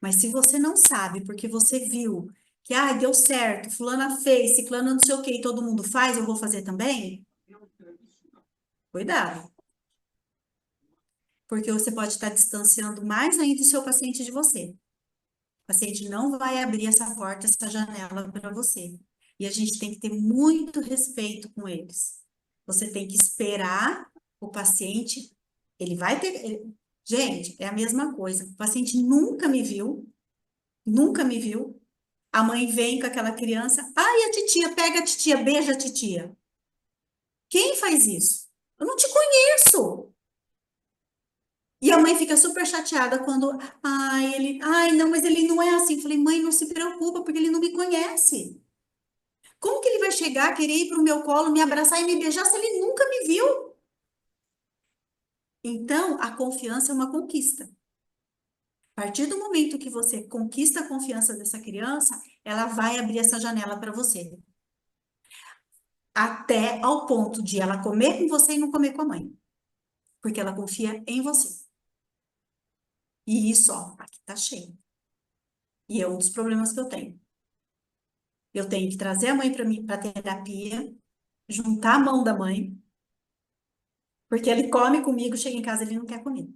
Mas se você não sabe, porque você viu que, deu certo, fulana fez, ciclana não sei o que, e todo mundo faz, eu vou fazer também, cuidado. Porque você pode estar distanciando mais ainda o seu paciente de você. O paciente não vai abrir essa porta, essa janela para você. E a gente tem que ter muito respeito com eles. Você tem que esperar o paciente, ele vai ter. Gente, é a mesma coisa. O paciente nunca me viu, nunca me viu. A mãe vem com aquela criança, ai, a titia, pega a titia, beija a titia. Quem faz isso? Eu não te conheço. E a mãe fica super chateada quando, ai, não, mas ele não é assim. Eu falei, mãe, não se preocupa, porque ele não me conhece. Como que ele vai chegar, querer ir para o meu colo, me abraçar e me beijar se ele nunca me viu? Então, a confiança é uma conquista. A partir do momento que você conquista a confiança dessa criança, ela vai abrir essa janela para você. Até ao ponto de ela comer com você e não comer com a mãe. Porque ela confia em você. E isso, ó, aqui tá cheio. E é um dos problemas que eu tenho. Eu tenho que trazer a mãe para mim para terapia, juntar a mão da mãe, porque ele come comigo, chega em casa ele não quer comer.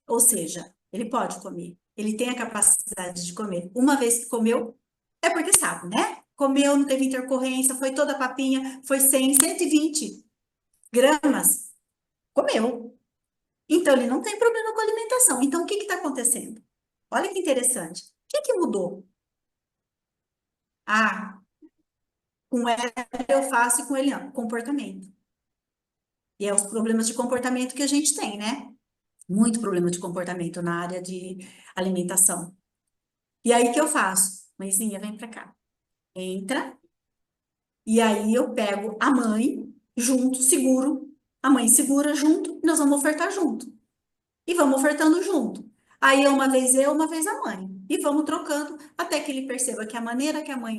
Ou seja, ele pode comer, ele tem a capacidade de comer. Uma vez que comeu, é porque sabe, né? Comeu, não teve intercorrência, foi toda a papinha, foi 100, 120 gramas, comeu. Então, ele não tem problema com a alimentação. Então, o que está acontecendo? Olha que interessante. O que mudou? Ah, com ela eu faço e com ele não. Comportamento. E é os problemas de comportamento que a gente tem, né? Muito problema de comportamento na área de alimentação. E aí, o que eu faço? Mãezinha, vem pra cá. Entra. E aí, eu pego a mãe junto, seguro. A mãe segura junto. E nós vamos ofertar junto. E vamos ofertando junto. Aí, é uma vez eu, uma vez a mãe. E vamos trocando até que ele perceba que a maneira que a mãe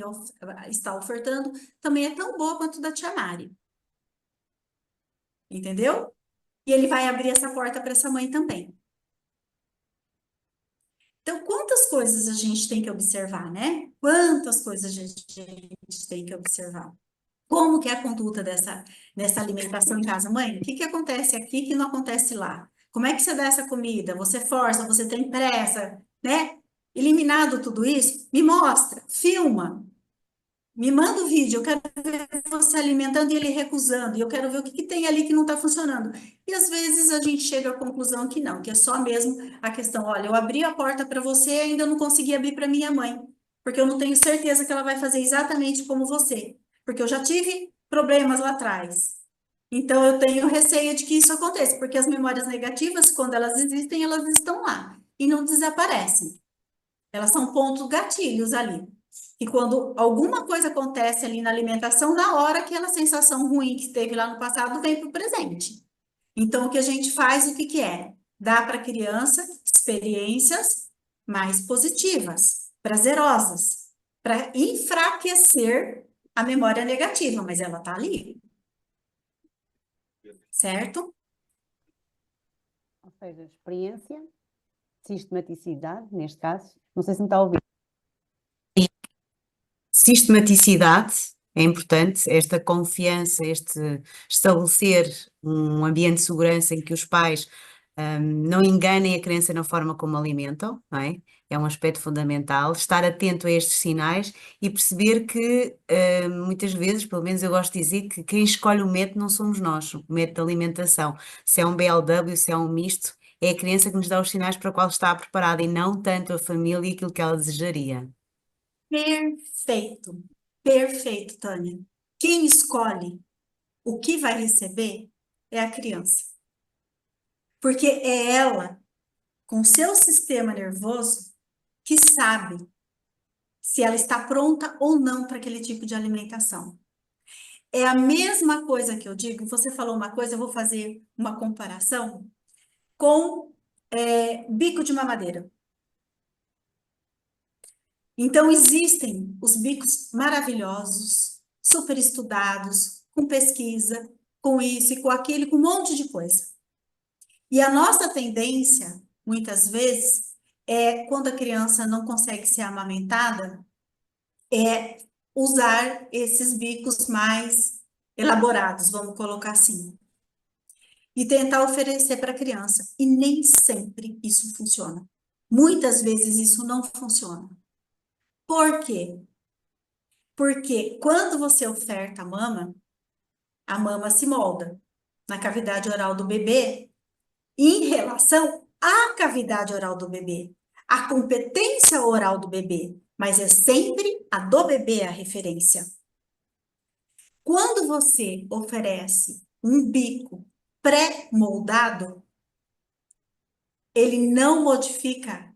está ofertando também é tão boa quanto da tia Mari. Entendeu? E ele vai abrir essa porta para essa mãe também. Então, quantas coisas a gente tem que observar, né? Quantas coisas a gente tem que observar? Como que é a conduta dessa alimentação em casa? Mãe, o que acontece aqui que não acontece lá? Como é que você dá essa comida? Você força, você tem pressa, né? Eliminado tudo isso, me mostra, filma, me manda o vídeo, eu quero ver você alimentando e ele recusando, e eu quero ver o que tem ali que não está funcionando. E às vezes a gente chega à conclusão que não, que é só mesmo a questão, olha, eu abri a porta para você e ainda não consegui abrir para minha mãe, porque eu não tenho certeza que ela vai fazer exatamente como você, porque eu já tive problemas lá atrás. Então eu tenho receio de que isso aconteça, porque as memórias negativas, quando elas existem, elas estão lá e não desaparecem. Elas são pontos gatilhos ali. E quando alguma coisa acontece ali na alimentação, na hora aquela sensação ruim que teve lá no passado vem para o presente. Então, o que a gente faz, o que que é? Dá para a criança experiências mais positivas, prazerosas, para enfraquecer a memória negativa, mas ela está ali. Certo? Ou seja, experiência, sistematicidade, neste caso. Não sei se me está a ouvir. Sistematicidade é importante, esta confiança, este estabelecer um ambiente de segurança em que os pais não enganem a criança na forma como alimentam, não é? É um aspecto fundamental. Estar atento a estes sinais e perceber que muitas vezes, pelo menos eu gosto de dizer, que quem escolhe o método não somos nós, o método de alimentação. Se é um BLW, se é um misto, é a criança que nos dá os sinais para o qual está preparada e não tanto a família e aquilo que ela desejaria. Perfeito. Perfeito, Tânia. Quem escolhe o que vai receber é a criança. Porque é ela, com seu sistema nervoso, que sabe se ela está pronta ou não para aquele tipo de alimentação. É a mesma coisa que eu digo, você falou uma coisa, eu vou fazer uma comparação com bico de mamadeira. Então, existem os bicos maravilhosos, super estudados, com pesquisa, com isso e com aquilo, com um monte de coisa. E a nossa tendência, muitas vezes, quando a criança não consegue ser amamentada, é usar esses bicos mais elaborados, vamos colocar assim. E tentar oferecer para a criança. E nem sempre isso funciona. Muitas vezes isso não funciona. Por quê? Porque quando você oferta a mama se molda na cavidade oral do bebê em relação à cavidade oral do bebê, a competência oral do bebê, mas é sempre a do bebê a referência. Quando você oferece um bico pré-moldado, ele não modifica.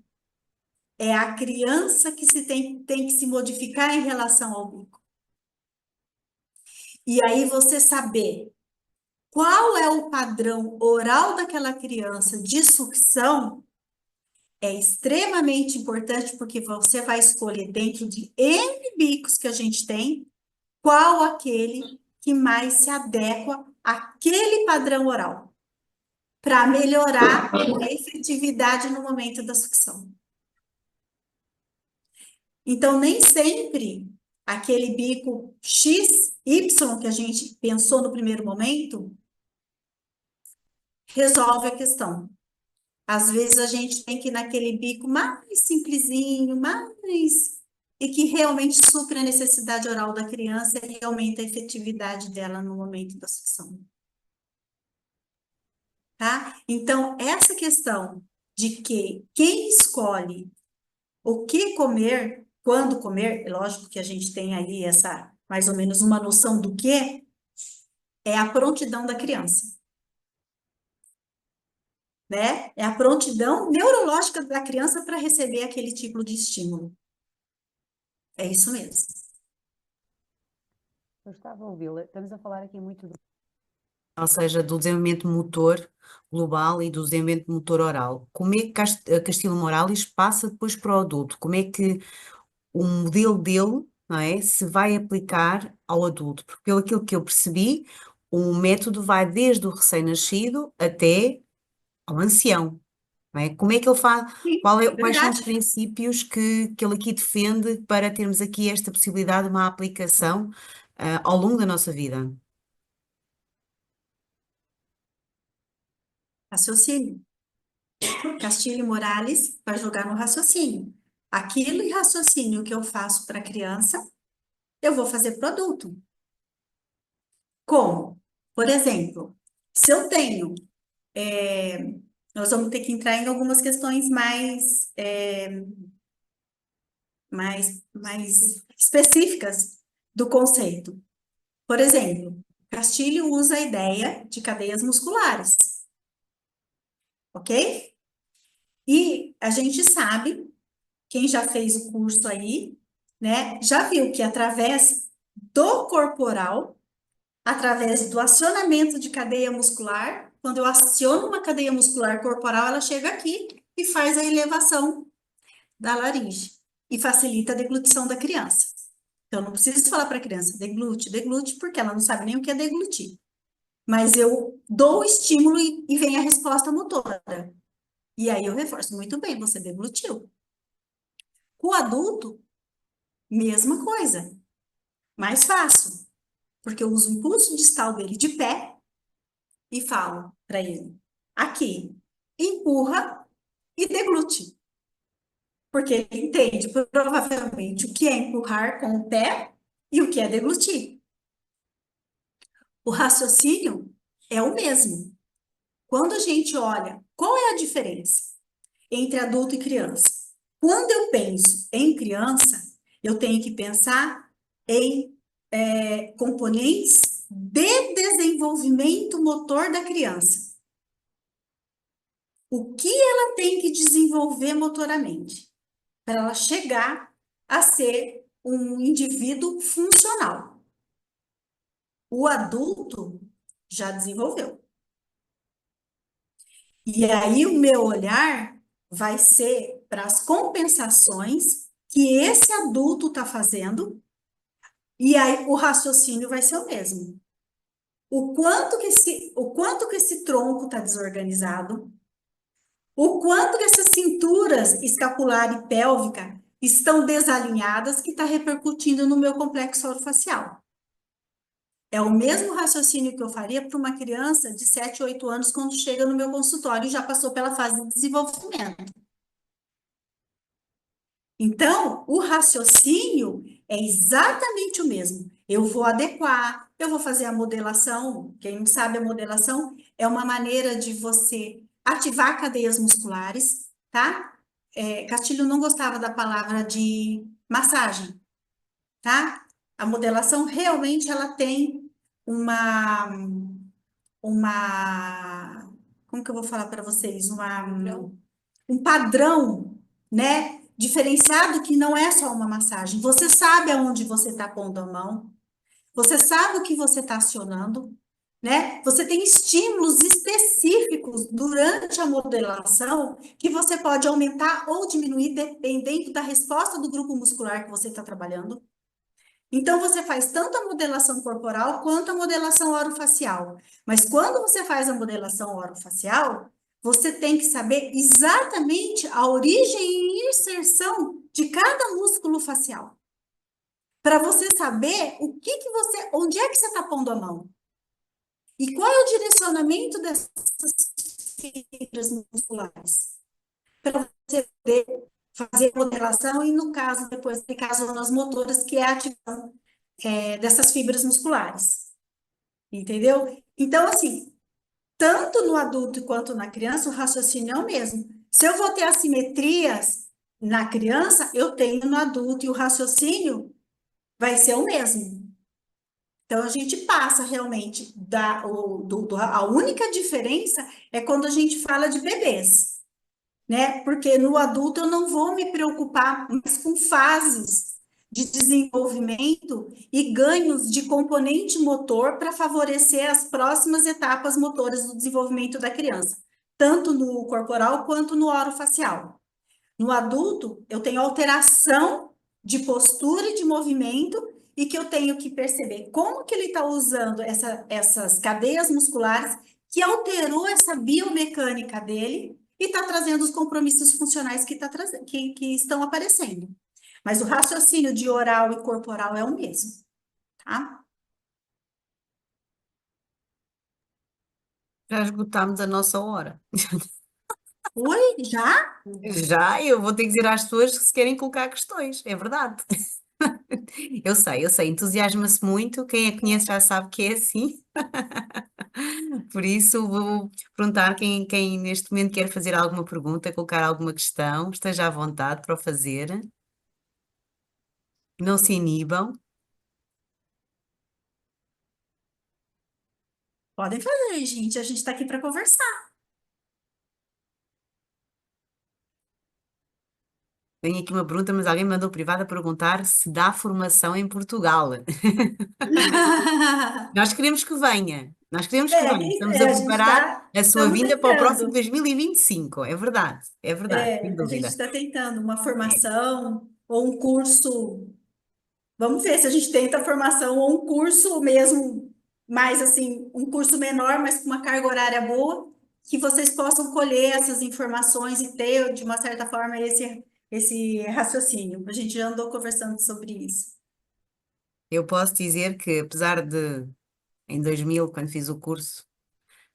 É a criança que tem que se modificar em relação ao bico. E aí você saber qual é o padrão oral daquela criança de sucção é extremamente importante, porque você vai escolher dentro de N bicos que a gente tem, qual aquele que mais se adequa àquele padrão oral, para melhorar a efetividade no momento da sucção. Então, nem sempre aquele bico X, Y que a gente pensou no primeiro momento resolve a questão. Às vezes a gente tem que ir naquele bico mais simplesinho, e que realmente supre a necessidade oral da criança e aumenta a efetividade dela no momento da sucção. Tá? Então, essa questão de que quem escolhe o que comer, quando comer, é lógico que a gente tem aí essa, mais ou menos uma noção do que é a prontidão da criança. Né? É a prontidão neurológica da criança para receber aquele tipo de estímulo. É isso mesmo. Eu estava a ouvi-la. Estamos a falar aqui muito do Ou seja, do desenvolvimento motor global e do desenvolvimento motor oral. Como é que Castilho Morales passa depois para o adulto? Como é que o modelo dele, não é, se vai aplicar ao adulto? Porque pelo aquilo que eu percebi, o método vai desde o recém-nascido até ao ancião, não é? Como é que ele faz? Sim, Quais são os verdade. princípios que ele aqui defende para termos aqui esta possibilidade de uma aplicação ao longo da nossa vida? Raciocínio. Castilho Morales vai jogar no raciocínio. Aquilo em raciocínio que eu faço para a criança, eu vou fazer para o adulto. Como? Por exemplo, se eu tenho, nós vamos ter que entrar em algumas questões mais específicas do conceito. Por exemplo, Castilho usa a ideia de cadeias musculares, ok? E a gente sabe, quem já fez o curso aí, né, já viu que através do corporal, através do acionamento de cadeia muscular, quando eu aciono uma cadeia muscular corporal, ela chega aqui e faz a elevação da laringe e facilita a deglutição da criança. Então, não preciso falar para a criança, deglute, deglute, porque ela não sabe nem o que é deglutir. Mas eu dou o estímulo e vem a resposta motora. E aí eu reforço, muito bem, você deglutiu. Com o adulto, mesma coisa, mais fácil, porque eu uso o impulso distal dele de pé e falo para ele, aqui, empurra e deglute. Porque ele entende provavelmente o que é empurrar com o pé e o que é deglutir. O raciocínio é o mesmo. Quando a gente olha, qual é a diferença entre adulto e criança? Quando eu penso em criança, eu tenho que pensar em componentes de desenvolvimento motor da criança. O que ela tem que desenvolver motoramente para ela chegar a ser um indivíduo funcional? O adulto já desenvolveu. E aí o meu olhar vai ser para as compensações que esse adulto está fazendo, e aí o raciocínio vai ser o mesmo. O quanto que esse tronco está desorganizado, o quanto que essas cinturas escapular e pélvica estão desalinhadas que está repercutindo no meu complexo orofacial. É o mesmo raciocínio que eu faria para uma criança de 7, 8 anos quando chega no meu consultório e já passou pela fase de desenvolvimento. Então, o raciocínio é exatamente o mesmo. Eu vou adequar, eu vou fazer a modelação. Quem não sabe, a modelação é uma maneira de você ativar cadeias musculares, tá? Castilho não gostava da palavra de massagem, tá? A modelação realmente ela tem uma, como que eu vou falar para vocês? Um padrão, né? Diferenciado que não é só uma massagem. Você sabe aonde você está pondo a mão, Você sabe o que você está acionando, né? Você tem estímulos específicos durante a modelação que você pode aumentar ou diminuir dependendo da resposta do grupo muscular que você está trabalhando. Então, você faz tanto a modelação corporal quanto a modelação orofacial. Mas quando você faz a modelação orofacial, você tem que saber exatamente a origem e inserção de cada músculo facial. Para você saber onde é que você está pondo a mão. E qual é o direcionamento dessas fibras musculares? Para você poder fazer a modelação e, no caso, depois aplicar as zonas motoras, que é a ativação dessas fibras musculares. Entendeu? Então, assim, tanto no adulto quanto na criança, o raciocínio é o mesmo. Se eu vou ter assimetrias na criança, eu tenho no adulto, e o raciocínio vai ser o mesmo. Então, a gente passa realmente a única diferença é quando a gente fala de bebês, né? Porque no adulto eu não vou me preocupar mais com fases de desenvolvimento e ganhos de componente motor para favorecer as próximas etapas motoras do desenvolvimento da criança, tanto no corporal quanto no orofacial. No adulto, eu tenho alteração de postura e de movimento e que eu tenho que perceber como que ele está usando essas cadeias musculares que alterou essa biomecânica dele e está trazendo os compromissos funcionais que estão aparecendo. Mas o raciocínio de oral e corporal é o mesmo, tá? Já esgotámos a nossa hora. Oi, já? Já, eu vou ter que dizer às pessoas que se querem colocar questões, é verdade. Eu sei, entusiasma-se muito, quem a conhece já sabe que é assim, por isso vou perguntar quem neste momento quer fazer alguma pergunta, colocar alguma questão, esteja à vontade para o fazer, não se inibam. Podem fazer, gente. A gente está aqui para conversar. Tenho aqui uma pergunta, mas alguém me mandou privada perguntar se dá formação em Portugal. Nós queremos que venha, nós queremos que venha. Estamos a A gente preparar está, a sua estamos vinda para o próximo tentando. 2025. É verdade, sem A gente dúvida. está tentando uma formação ou um curso. Vamos ver se a gente tenta a formação ou um curso mesmo, mais assim, um curso menor, mas com uma carga horária boa, que vocês possam colher essas informações e ter, de uma certa forma, esse raciocínio. A gente já andou conversando sobre isso. Eu posso dizer que, apesar de, em 2000, quando fiz o curso,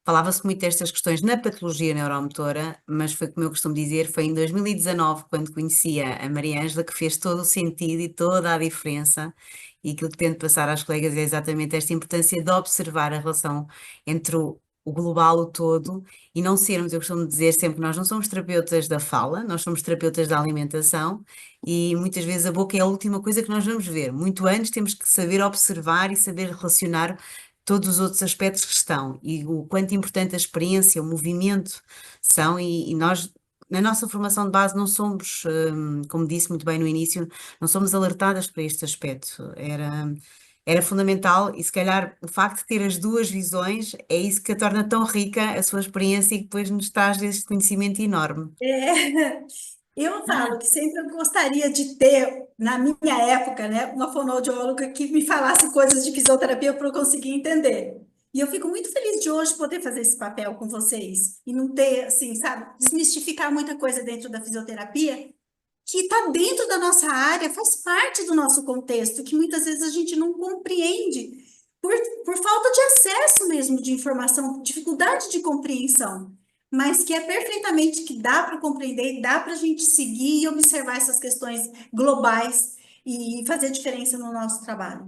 falava-se muito destas questões na patologia neuromotora, mas foi como eu costumo dizer, foi em 2019, quando conhecia a Maria Ângela, que fez todo o sentido e toda a diferença. E aquilo que tento passar às colegas é exatamente esta importância de observar a relação entre o global, o todo, e não sermos, eu costumo dizer sempre, nós não somos terapeutas da fala, nós somos terapeutas da alimentação, e muitas vezes a boca é a última coisa que nós vamos ver. Muito antes temos que saber observar e saber relacionar todos os outros aspectos que estão e o quanto importante a experiência, o movimento são, e nós, na nossa formação de base, não somos, como disse muito bem no início, não somos alertadas para este aspecto. Era fundamental e, se calhar, o facto de ter as duas visões é isso que a torna tão rica a sua experiência e que depois nos traz este conhecimento enorme. Eu falo que sempre eu gostaria de ter, na minha época, né, uma fonoaudióloga que me falasse coisas de fisioterapia para eu conseguir entender. E eu fico muito feliz de hoje poder fazer esse papel com vocês e não ter, assim, sabe, desmistificar muita coisa dentro da fisioterapia que está dentro da nossa área, faz parte do nosso contexto, que muitas vezes a gente não compreende por falta de acesso mesmo de informação, dificuldade de compreensão, mas que é perfeitamente que dá para compreender, dá para a gente seguir e observar essas questões globais e fazer diferença no nosso trabalho.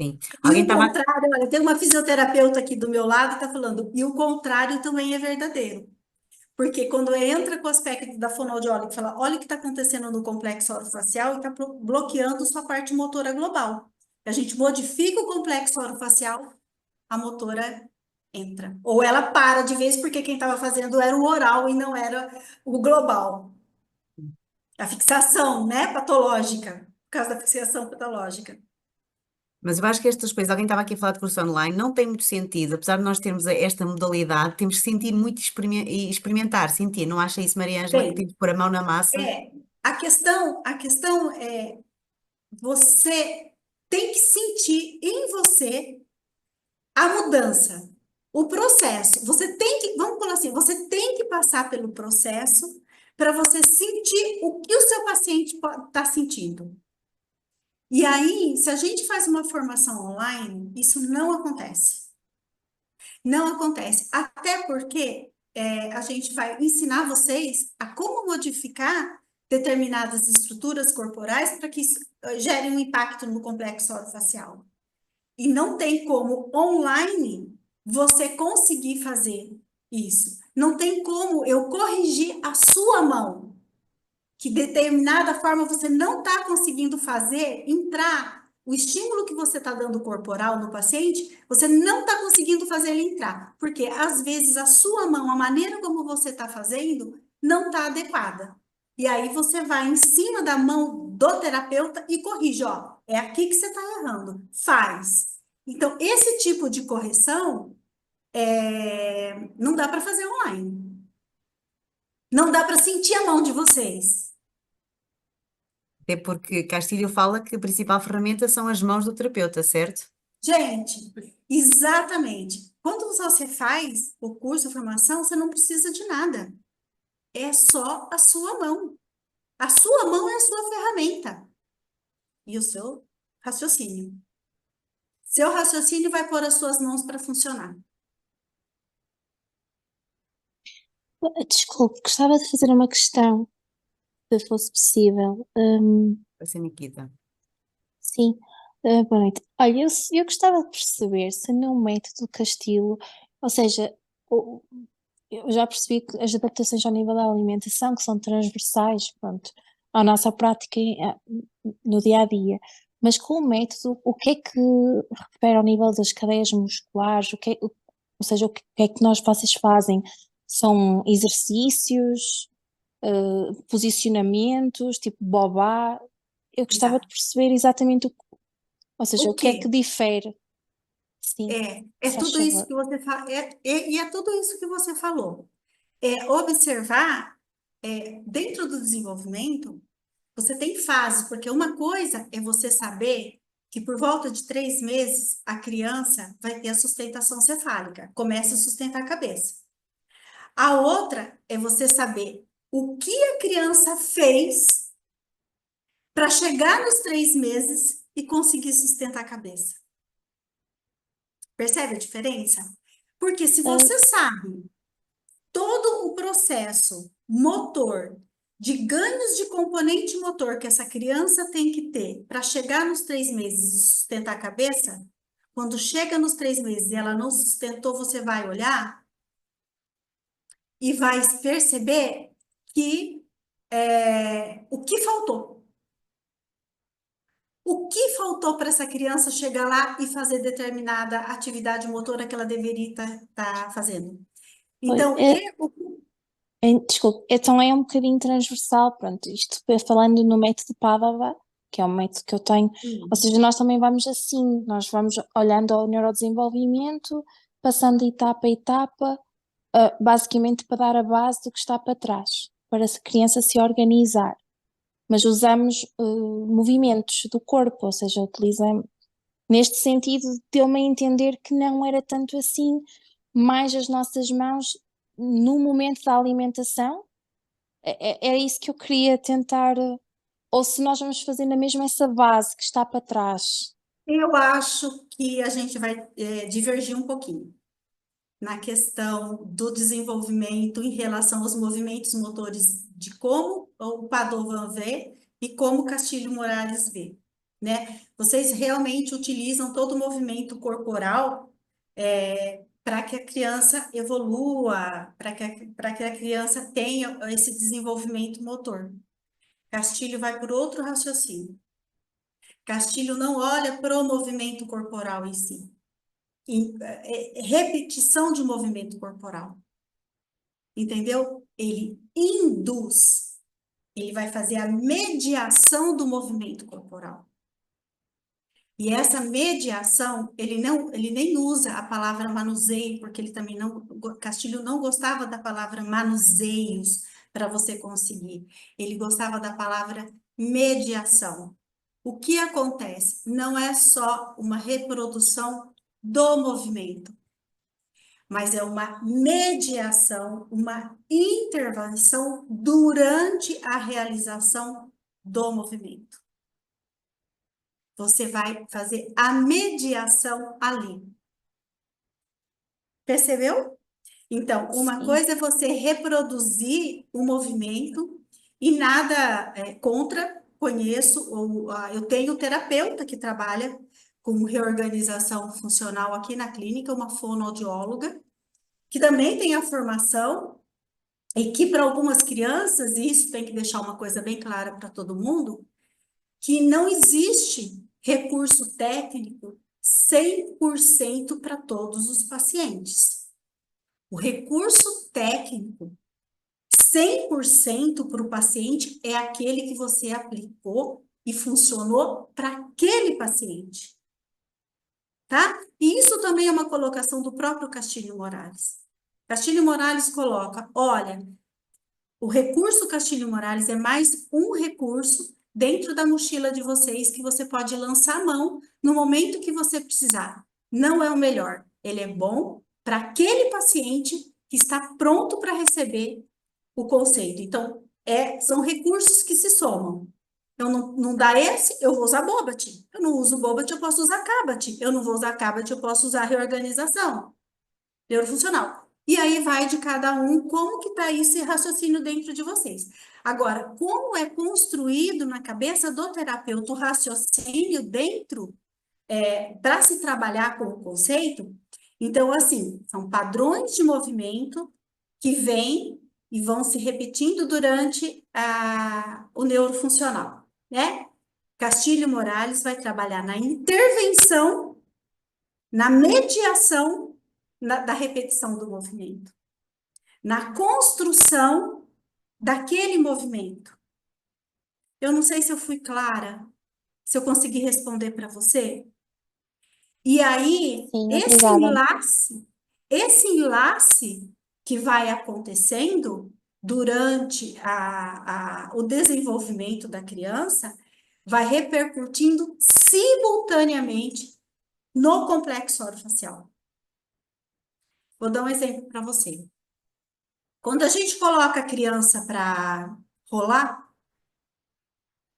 Sim. E Alguém o estava. contrário, olha, tem uma fisioterapeuta aqui do meu lado que está falando, e o contrário também é verdadeiro. Porque quando entra com o aspecto da fonoaudióloga e fala, olha o que está acontecendo no complexo orofacial e está bloqueando sua parte motora global. A gente modifica o complexo orofacial, a motora entra. Ou ela para de vez porque quem estava fazendo era o oral e não era o global. A fixação, né, patológica, por causa da fixação patológica. Mas eu acho que estas coisas, alguém estava aqui a falar de curso online, não tem muito sentido, apesar de nós termos esta modalidade, temos que sentir muito e experimentar, sentir, não acha isso, Maria Ângela, que temos Tem. que pôr a mão na massa? É, a questão é você tem que sentir em você a mudança, o processo. Você tem que, vamos falar assim, você tem que passar pelo processo para você sentir o que o seu paciente está sentindo. E aí, se a gente faz uma formação online, isso não acontece. Não acontece. Até porque a gente vai ensinar vocês a como modificar determinadas estruturas corporais para que isso gere um impacto no complexo orofacial. E não tem como online você conseguir fazer isso. Não tem como eu corrigir a sua mão, que determinada forma você não está conseguindo fazer entrar. O estímulo que você está dando corporal no paciente, você não está conseguindo fazer ele entrar. Porque às vezes a sua mão, a maneira como você está fazendo, não está adequada. E aí você vai em cima da mão do terapeuta e corrige, ó, é aqui que você está errando, faz. Então, esse tipo de correção não dá para fazer online. Não dá para sentir a mão de vocês. Até porque Castilho fala que a principal ferramenta são as mãos do terapeuta, certo? Gente, exatamente. Quando você faz o curso, a formação, você não precisa de nada. É só a sua mão. A sua mão é a sua ferramenta. E o seu raciocínio. Seu raciocínio vai pôr as suas mãos para funcionar. Desculpe, gostava de fazer uma questão, se fosse possível. Vai ser Nikita. Sim, boa noite. Olha, eu gostava de perceber se no método Castilho, ou seja, eu já percebi que as adaptações ao nível da alimentação, que são transversais, pronto, à nossa prática no dia a dia, mas com o método, o que é que refere ao nível das cadeias musculares, ou seja, o que é que vocês fazem? São exercícios, posicionamentos, tipo bobá? Eu gostava de Exato. perceber exatamente ou seja, O o que é que quê? difere? Sim, É se faz tudo isso favor. que você e é tudo isso que você falou. Observar, dentro do desenvolvimento, você tem fases, porque uma coisa é você saber que por volta de 3 meses a criança vai ter a sustentação cefálica, começa a sustentar a cabeça. A outra é você saber o que a criança fez para chegar nos 3 meses e conseguir sustentar a cabeça. Percebe a diferença? Porque se você sabe todo o processo motor de ganhos de componente motor que essa criança tem que ter para chegar nos 3 meses e sustentar a cabeça, quando chega nos 3 meses e ela não sustentou, você vai olhar e vai perceber que o que faltou. O que faltou para essa criança chegar lá e fazer determinada atividade motora que ela deveria estar fazendo? Oi, Então, desculpe, então é um bocadinho transversal, pronto, isto falando no método Pávava, que é um método que eu tenho, ou seja, nós também vamos assim, nós vamos olhando ao neurodesenvolvimento, passando de etapa a etapa, basicamente para dar a base do que está para trás, para a criança se organizar. Mas usamos movimentos do corpo, ou seja, utilizamos, neste sentido, deu-me a entender que não era tanto assim, mais as nossas mãos no momento da alimentação. Era isso que eu queria tentar, ou se nós vamos fazer na mesma essa base que está para trás. eu acho que a gente vai divergir um pouquinho na questão do desenvolvimento em relação aos movimentos motores de como o Padovan vê e como o Castilho Morales vê, né? Vocês realmente utilizam todo o movimento corporal para que a criança evolua, para que a criança tenha esse desenvolvimento motor. Castilho vai por outro raciocínio. Castilho não olha para o movimento corporal em si. Repetição de movimento corporal. Entendeu? Ele induz. Ele vai fazer a mediação do movimento corporal. E essa mediação, ele nem usa a palavra manuseio, porque ele também não, Castilho não gostava da palavra manuseios para você conseguir. Ele gostava da palavra mediação. O que acontece? Não é só uma reprodução do movimento, mas é uma mediação, uma intervenção durante a realização do movimento. Você vai fazer a mediação ali. Percebeu? Então, uma Sim. coisa é você reproduzir o movimento e nada contra, conheço, eu tenho terapeuta que trabalha com reorganização funcional aqui na clínica, uma fonoaudióloga, que também tem a formação e que para algumas crianças, e isso tem que deixar uma coisa bem clara para todo mundo, que não existe recurso técnico 100% para todos os pacientes. O recurso técnico 100% para o paciente é aquele que você aplicou e funcionou para aquele paciente. Tá? E isso também é uma colocação do próprio Castilho Morales. Castilho Morales coloca, olha, o recurso Castilho Morales é mais um recurso dentro da mochila de vocês que você pode lançar a mão no momento que você precisar. Não é o melhor, ele é bom para aquele paciente que está pronto para receber o conceito. Então, são recursos que se somam. Eu não dá esse, eu vou usar Bobat. Eu não uso Bobat, eu posso usar Cabat. Eu não vou usar Cabat, eu posso usar reorganização neurofuncional. E aí vai de cada um como que está esse raciocínio dentro de vocês. Agora, como é construído na cabeça do terapeuta o raciocínio dentro, para se trabalhar com o conceito? Então, assim, são padrões de movimento que vêm e vão se repetindo durante o neurofuncional, né? Castilho Morales vai trabalhar na intervenção, na mediação da repetição do movimento, na construção daquele movimento. Eu não sei se eu fui clara, se eu consegui responder para você. E aí, Sim, obrigada. esse enlace que vai acontecendo durante o desenvolvimento da criança vai repercutindo simultaneamente no complexo orofacial. Vou dar um exemplo para você. Quando a gente coloca a criança para rolar,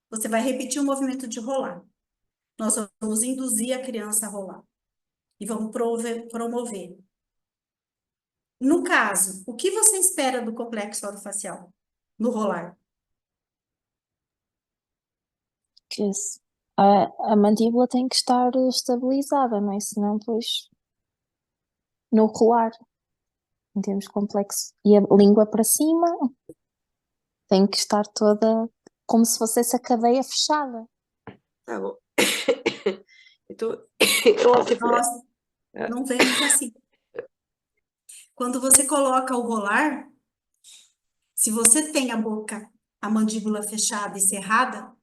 você vai repetir o movimento de rolar. Nós vamos induzir a criança a rolar e vamos promover. No caso, o que você espera do complexo orofacial no rolar? Que a mandíbula tem que estar estabilizada, não é? Senão, depois, no rolar, em termos complexos. E a língua para cima tem que estar toda como se fosse essa cadeia fechada. Tá bom. Eu acho que Nós não vemos assim. Quando você coloca o rolar, se você tem a mandíbula fechada e cerrada,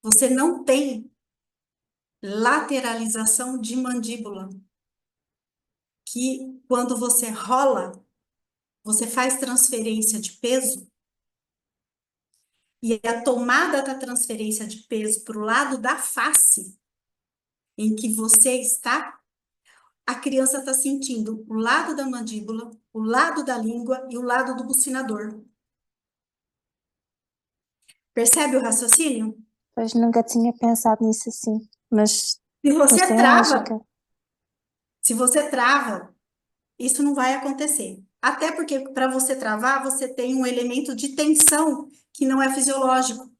você não tem lateralização de mandíbula. Que quando você rola, você faz transferência de peso, e a tomada da transferência de peso para o lado da face em que você está, a criança está sentindo o lado da mandíbula, o lado da língua e o lado do bucinador. Percebe o raciocínio? Pois nunca tinha pensado nisso assim, mas Se você tem trava, lógica. se você trava, isso não vai acontecer. Até porque para você travar, você tem um elemento de tensão que não é fisiológico.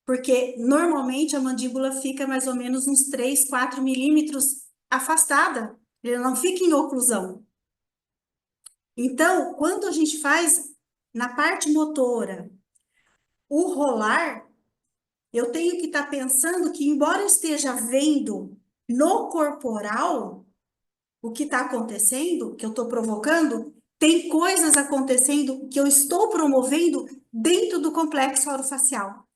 Porque normalmente a mandíbula fica mais ou menos uns 3, 4 milímetros afastada. Ele não fica em oclusão. Então, quando a gente faz na parte motora o rolar, eu tenho que estar pensando que, embora eu esteja vendo no corporal o que está acontecendo, que eu estou provocando, tem coisas acontecendo que eu estou promovendo dentro do complexo orofacial.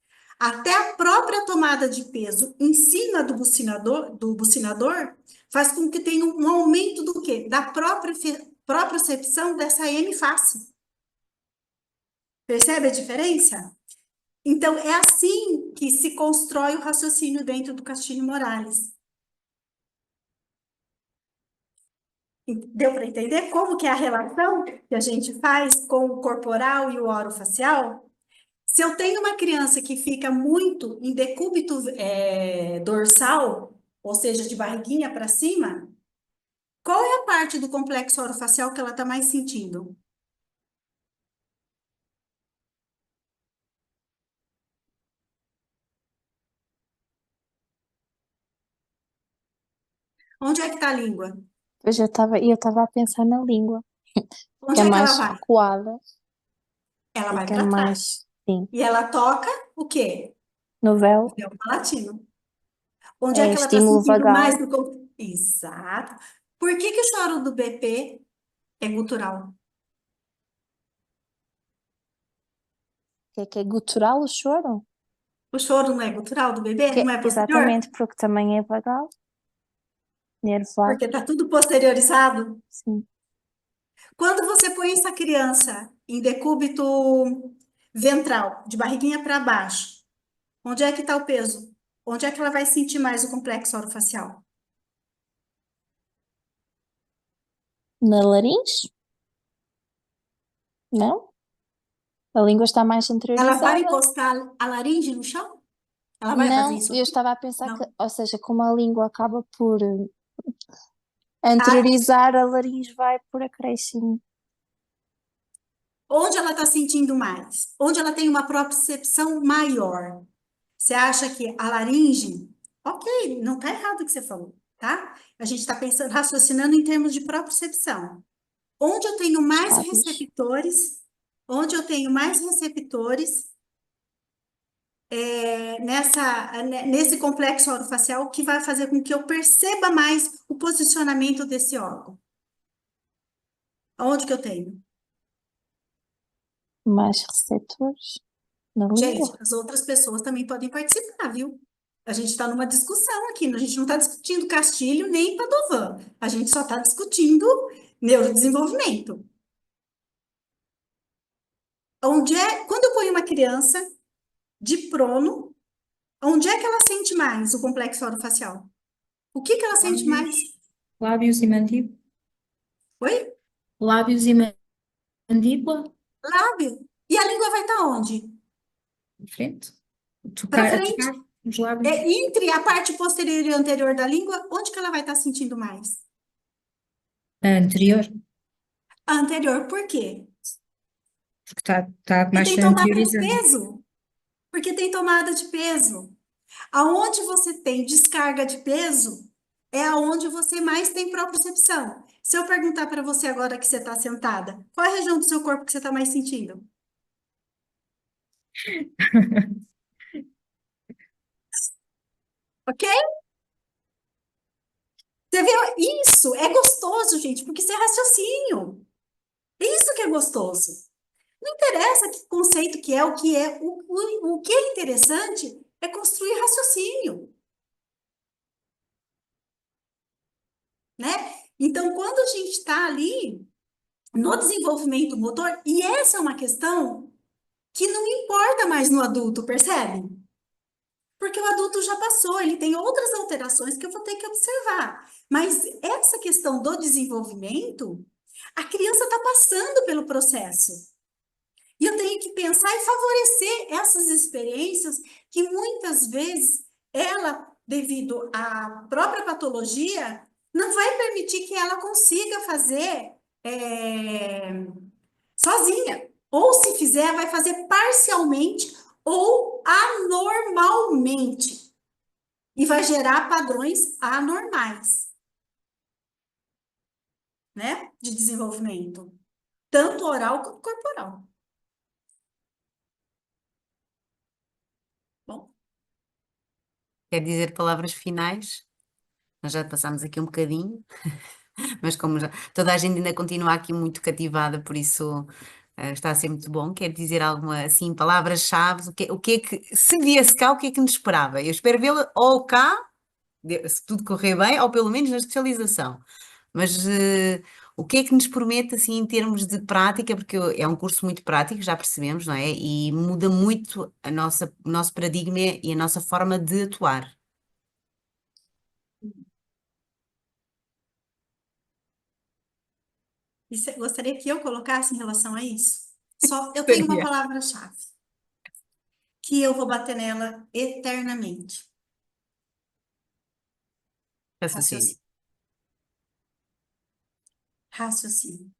Até a própria tomada de peso em cima do bucinador faz com que tenha um aumento do quê? Da própria propriocepção dessa hemifácie. Percebe a diferença? Então, é assim que se constrói o raciocínio dentro do Castilho Morales. Deu para entender como que é a relação que a gente faz com o corporal e o orofacial? Se eu tenho uma criança que fica muito em decúbito dorsal, ou seja, de barriguinha para cima, qual é a parte do complexo orofacial que ela está mais sentindo? Onde é que está a língua? Eu estava a pensar na língua, que Onde é é que ela mais vai? recuada Ela e vai que é para trás. mais, sim, E ela toca o quê? no véu, O véu palatino. Onde é é que ela está estímulo sentindo mais vagal, Exato. Por que que o choro do BP é gutural? que é gutural o choro, O choro não é gutural do bebê? Não é posterior? exatamente, porque também é vagal, nervo vago, Porque está tudo posteriorizado. sim, Quando você põe essa criança em decúbito ventral, de barriguinha para baixo, onde é que está o peso? Onde é que ela vai sentir mais o complexo orofacial? na laringe, não? A língua está mais Ela vai centralizada. encostar a laringe no chão? Ela vai fazer Não, isso eu aqui? estava a pensar que, Não. ou seja, como a língua acaba por Ah, anteriorizar, a laringe vai por acréscimo. onde ela está sentindo mais? Onde ela tem uma propriocepção maior? Você acha que a laringe, ok, não está errado o que você falou, tá? A gente está pensando, raciocinando em termos de propriocepção. Onde eu tenho Os mais lábios. receptores, onde eu tenho mais receptores nesse complexo orofacial que vai fazer com que eu perceba mais o posicionamento desse órgão. Aonde que eu tenho? Mais receptores na Gente, língua. as outras pessoas também podem participar, viu? A gente está numa discussão aqui, a gente não está discutindo Castilho nem Padovan, a gente só está discutindo neurodesenvolvimento. Quando eu ponho uma criança de prono, onde é que ela sente mais o complexo orofacial? O que que ela sente mais? Lábios e mandíbula. Oi? Lábios e mandíbula. Lábio. E a língua vai estar onde? De frente. Para A frente. tocar os lábios. Entre a parte posterior e anterior da língua, onde que ela vai estar sentindo mais? Anterior, A anterior, por quê? porque está E mais tem tomada de anteriorizado. peso. Porque tem tomada de peso. Aonde você tem descarga de peso, é aonde você mais tem propriocepção. Se eu perguntar para você agora que você está sentada, qual é a região do seu corpo que você está mais sentindo? Ok? Você vê? Isso é gostoso, gente, porque isso é raciocínio. Isso que é gostoso. Não interessa que conceito que é, o que é. O que é interessante é construir raciocínio, né? Então, quando a gente está ali no desenvolvimento motor, e essa é uma questão que não importa mais no adulto, percebe? Porque o adulto já passou, ele tem outras alterações que eu vou ter que observar. Mas essa questão do desenvolvimento, a criança está passando pelo processo. E eu tenho que pensar e favorecer essas experiências que muitas vezes ela, devido à própria patologia, não vai permitir que ela consiga fazer sozinha. Ou se fizer, vai fazer parcialmente ou anormalmente. E vai gerar padrões anormais, né? De desenvolvimento. Tanto oral quanto corporal. Bom, Quer dizer palavras finais? Nós já passámos aqui um bocadinho, mas como toda a gente ainda continua aqui muito cativada, por isso está a ser muito bom. Quer dizer alguma, assim, palavras-chave? O que é que, se viesse cá, o que é que nos esperava? Eu espero vê-la ou cá, se tudo correr bem, ou pelo menos na especialização. Mas o que é que nos promete, assim, em termos de prática? Porque é um curso muito prático, já percebemos, não é? E muda muito o nosso paradigma e a nossa forma de atuar. E você gostaria que eu colocasse em relação a isso? Só eu tenho uma Gostaria. palavra-chave, que eu vou bater nela eternamente. Raciocínio. Raciocínio. Raciocínio.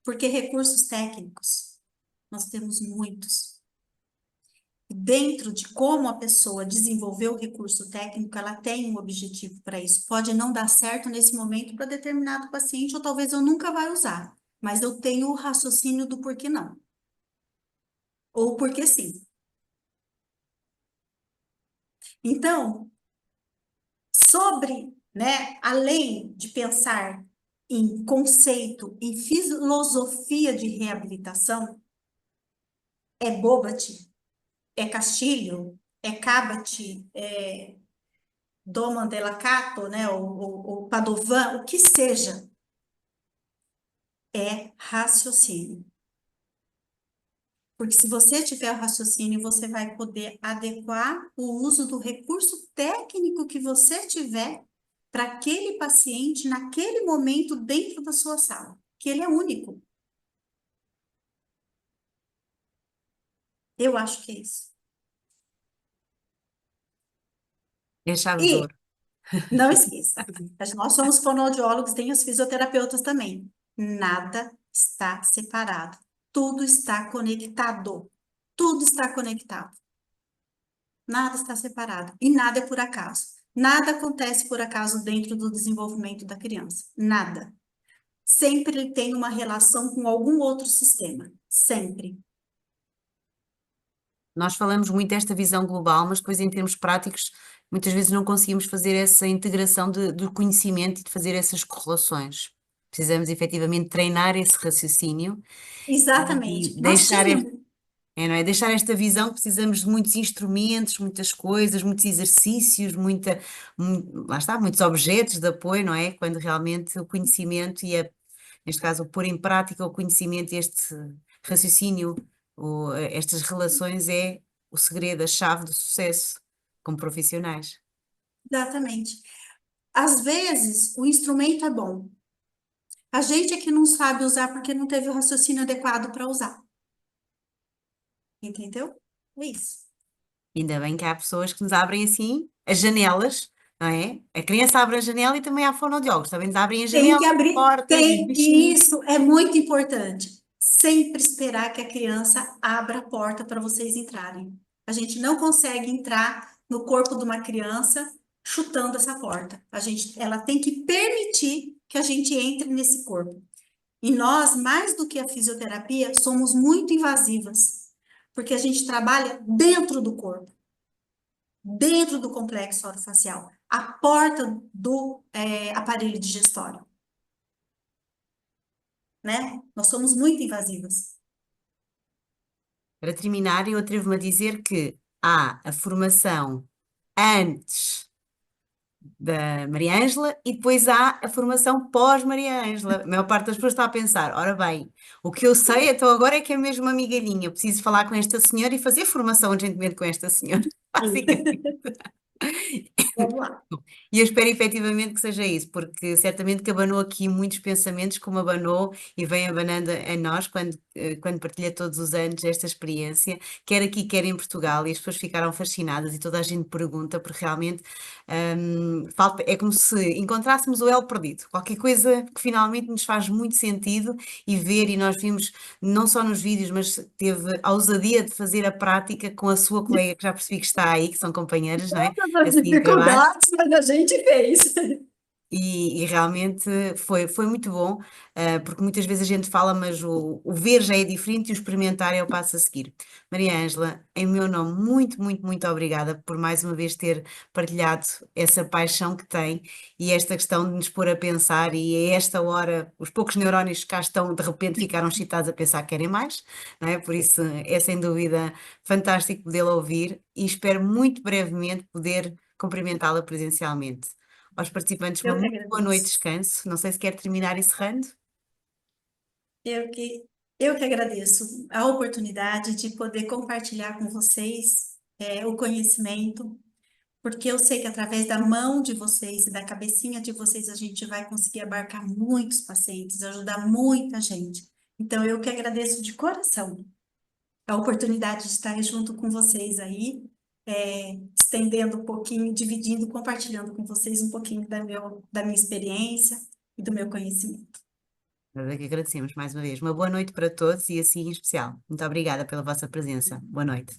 Porque recursos técnicos, nós temos muitos. Dentro de como a pessoa desenvolveu o recurso técnico, ela tem um objetivo para isso. Pode não dar certo nesse momento para determinado paciente, ou talvez eu nunca vá usar, mas eu tenho o raciocínio do porquê não, ou porquê sim. Então, sobre, né, além de pensar em conceito, em filosofia de reabilitação, é Bobat, é Castilho, é Cabot, é Dom Mandela Cato, né, o Padovan, o que seja, é raciocínio. Porque se você tiver o raciocínio, você vai poder adequar o uso do recurso técnico que você tiver para aquele paciente naquele momento dentro da sua sala, que ele é único. Eu acho que é isso. É a chave de E ouro. não esqueça, nós somos fonoaudiólogos, tem os fisioterapeutas também. Nada está separado. Tudo está conectado. Tudo está conectado. Nada está separado. E nada é por acaso. Nada acontece por acaso dentro do desenvolvimento da criança. Nada. Sempre ele tem uma relação com algum outro sistema. Sempre. Nós falamos muito desta visão global, mas depois, em termos práticos, muitas vezes não conseguimos fazer essa integração do conhecimento e de fazer essas correlações. Precisamos efetivamente treinar esse raciocínio e Exatamente. Nós deixar, tínhamos. não é? Deixar esta visão que precisamos de muitos instrumentos, muitas coisas, muitos exercícios, lá está, muitos objetos de apoio, não é? Quando realmente o conhecimento neste caso, o pôr em prática o conhecimento e este raciocínio, estas relações é o segredo, a chave do sucesso como profissionais. Exatamente. Às vezes, o instrumento é bom. A gente é que não sabe usar porque não teve o raciocínio adequado para usar. Entendeu? É isso. Ainda bem que há pessoas que nos abrem assim as janelas, não é? A criança abre a janela e também há fonoaudiólogos, também nos abrem as Tem que janelas, abrir, portas e os e bichinhos. isso é muito importante. Sempre esperar que a criança abra a porta para vocês entrarem. A gente não consegue entrar no corpo de uma criança chutando essa porta. Ela tem que permitir que a gente entre nesse corpo. E nós, mais do que a fisioterapia, somos muito invasivas, porque a gente trabalha dentro do corpo, dentro do complexo orofacial, a porta do aparelho digestório. Né? Nós somos muito invasivas. Para terminar, eu atrevo-me a dizer que há a formação antes da Maria Ângela e depois há a formação pós-Maria Ângela. A maior parte das pessoas está a pensar, ora bem, o que eu sei então agora é que é mesmo uma migalhinha, eu preciso falar com esta senhora e fazer formação urgentemente com esta senhora, basicamente. Vamos lá. E eu espero efetivamente que seja isso, porque certamente que abanou aqui muitos pensamentos, como abanou e vem abanando em nós quando partilha todos os anos esta experiência, quer aqui, quer em Portugal, e as pessoas ficaram fascinadas e toda a gente pergunta, porque realmente é como se encontrássemos o elo perdido, qualquer coisa que finalmente nos faz muito sentido e ver, e nós vimos não só nos vídeos, mas teve a ousadia de fazer a prática com a sua colega, que já percebi que está aí, que são companheiras, não é? Todas as Assim, em trabalho. dificuldades, mas a gente fez. E realmente foi muito bom, porque muitas vezes a gente fala, mas o ver já é diferente e o experimentar é o passo a seguir. Maria Ângela, em meu nome, muito, muito, muito obrigada por mais uma vez ter partilhado essa paixão que tem e esta questão de nos pôr a pensar, e a esta hora os poucos neurónios que cá estão de repente ficaram excitados a pensar que querem mais, não é? Por isso é sem dúvida fantástico podê-la ouvir e espero muito brevemente poder cumprimentá-la presencialmente. Aos participantes, uma Eu que muito boa noite de agradeço. descanso. Não sei se quer terminar encerrando. Eu que, eu que agradeço a oportunidade de poder compartilhar com vocês o conhecimento, porque eu sei que através da mão de vocês e da cabecinha de vocês a gente vai conseguir abarcar muitos pacientes, ajudar muita gente. Então, eu que agradeço de coração a oportunidade de estar junto com vocês aí, estendendo um pouquinho, dividindo, compartilhando com vocês um pouquinho da minha experiência e do meu conhecimento. Nós é que agradecemos mais uma vez. Uma boa noite para todos e assim em especial. Muito obrigada pela vossa presença. Boa noite.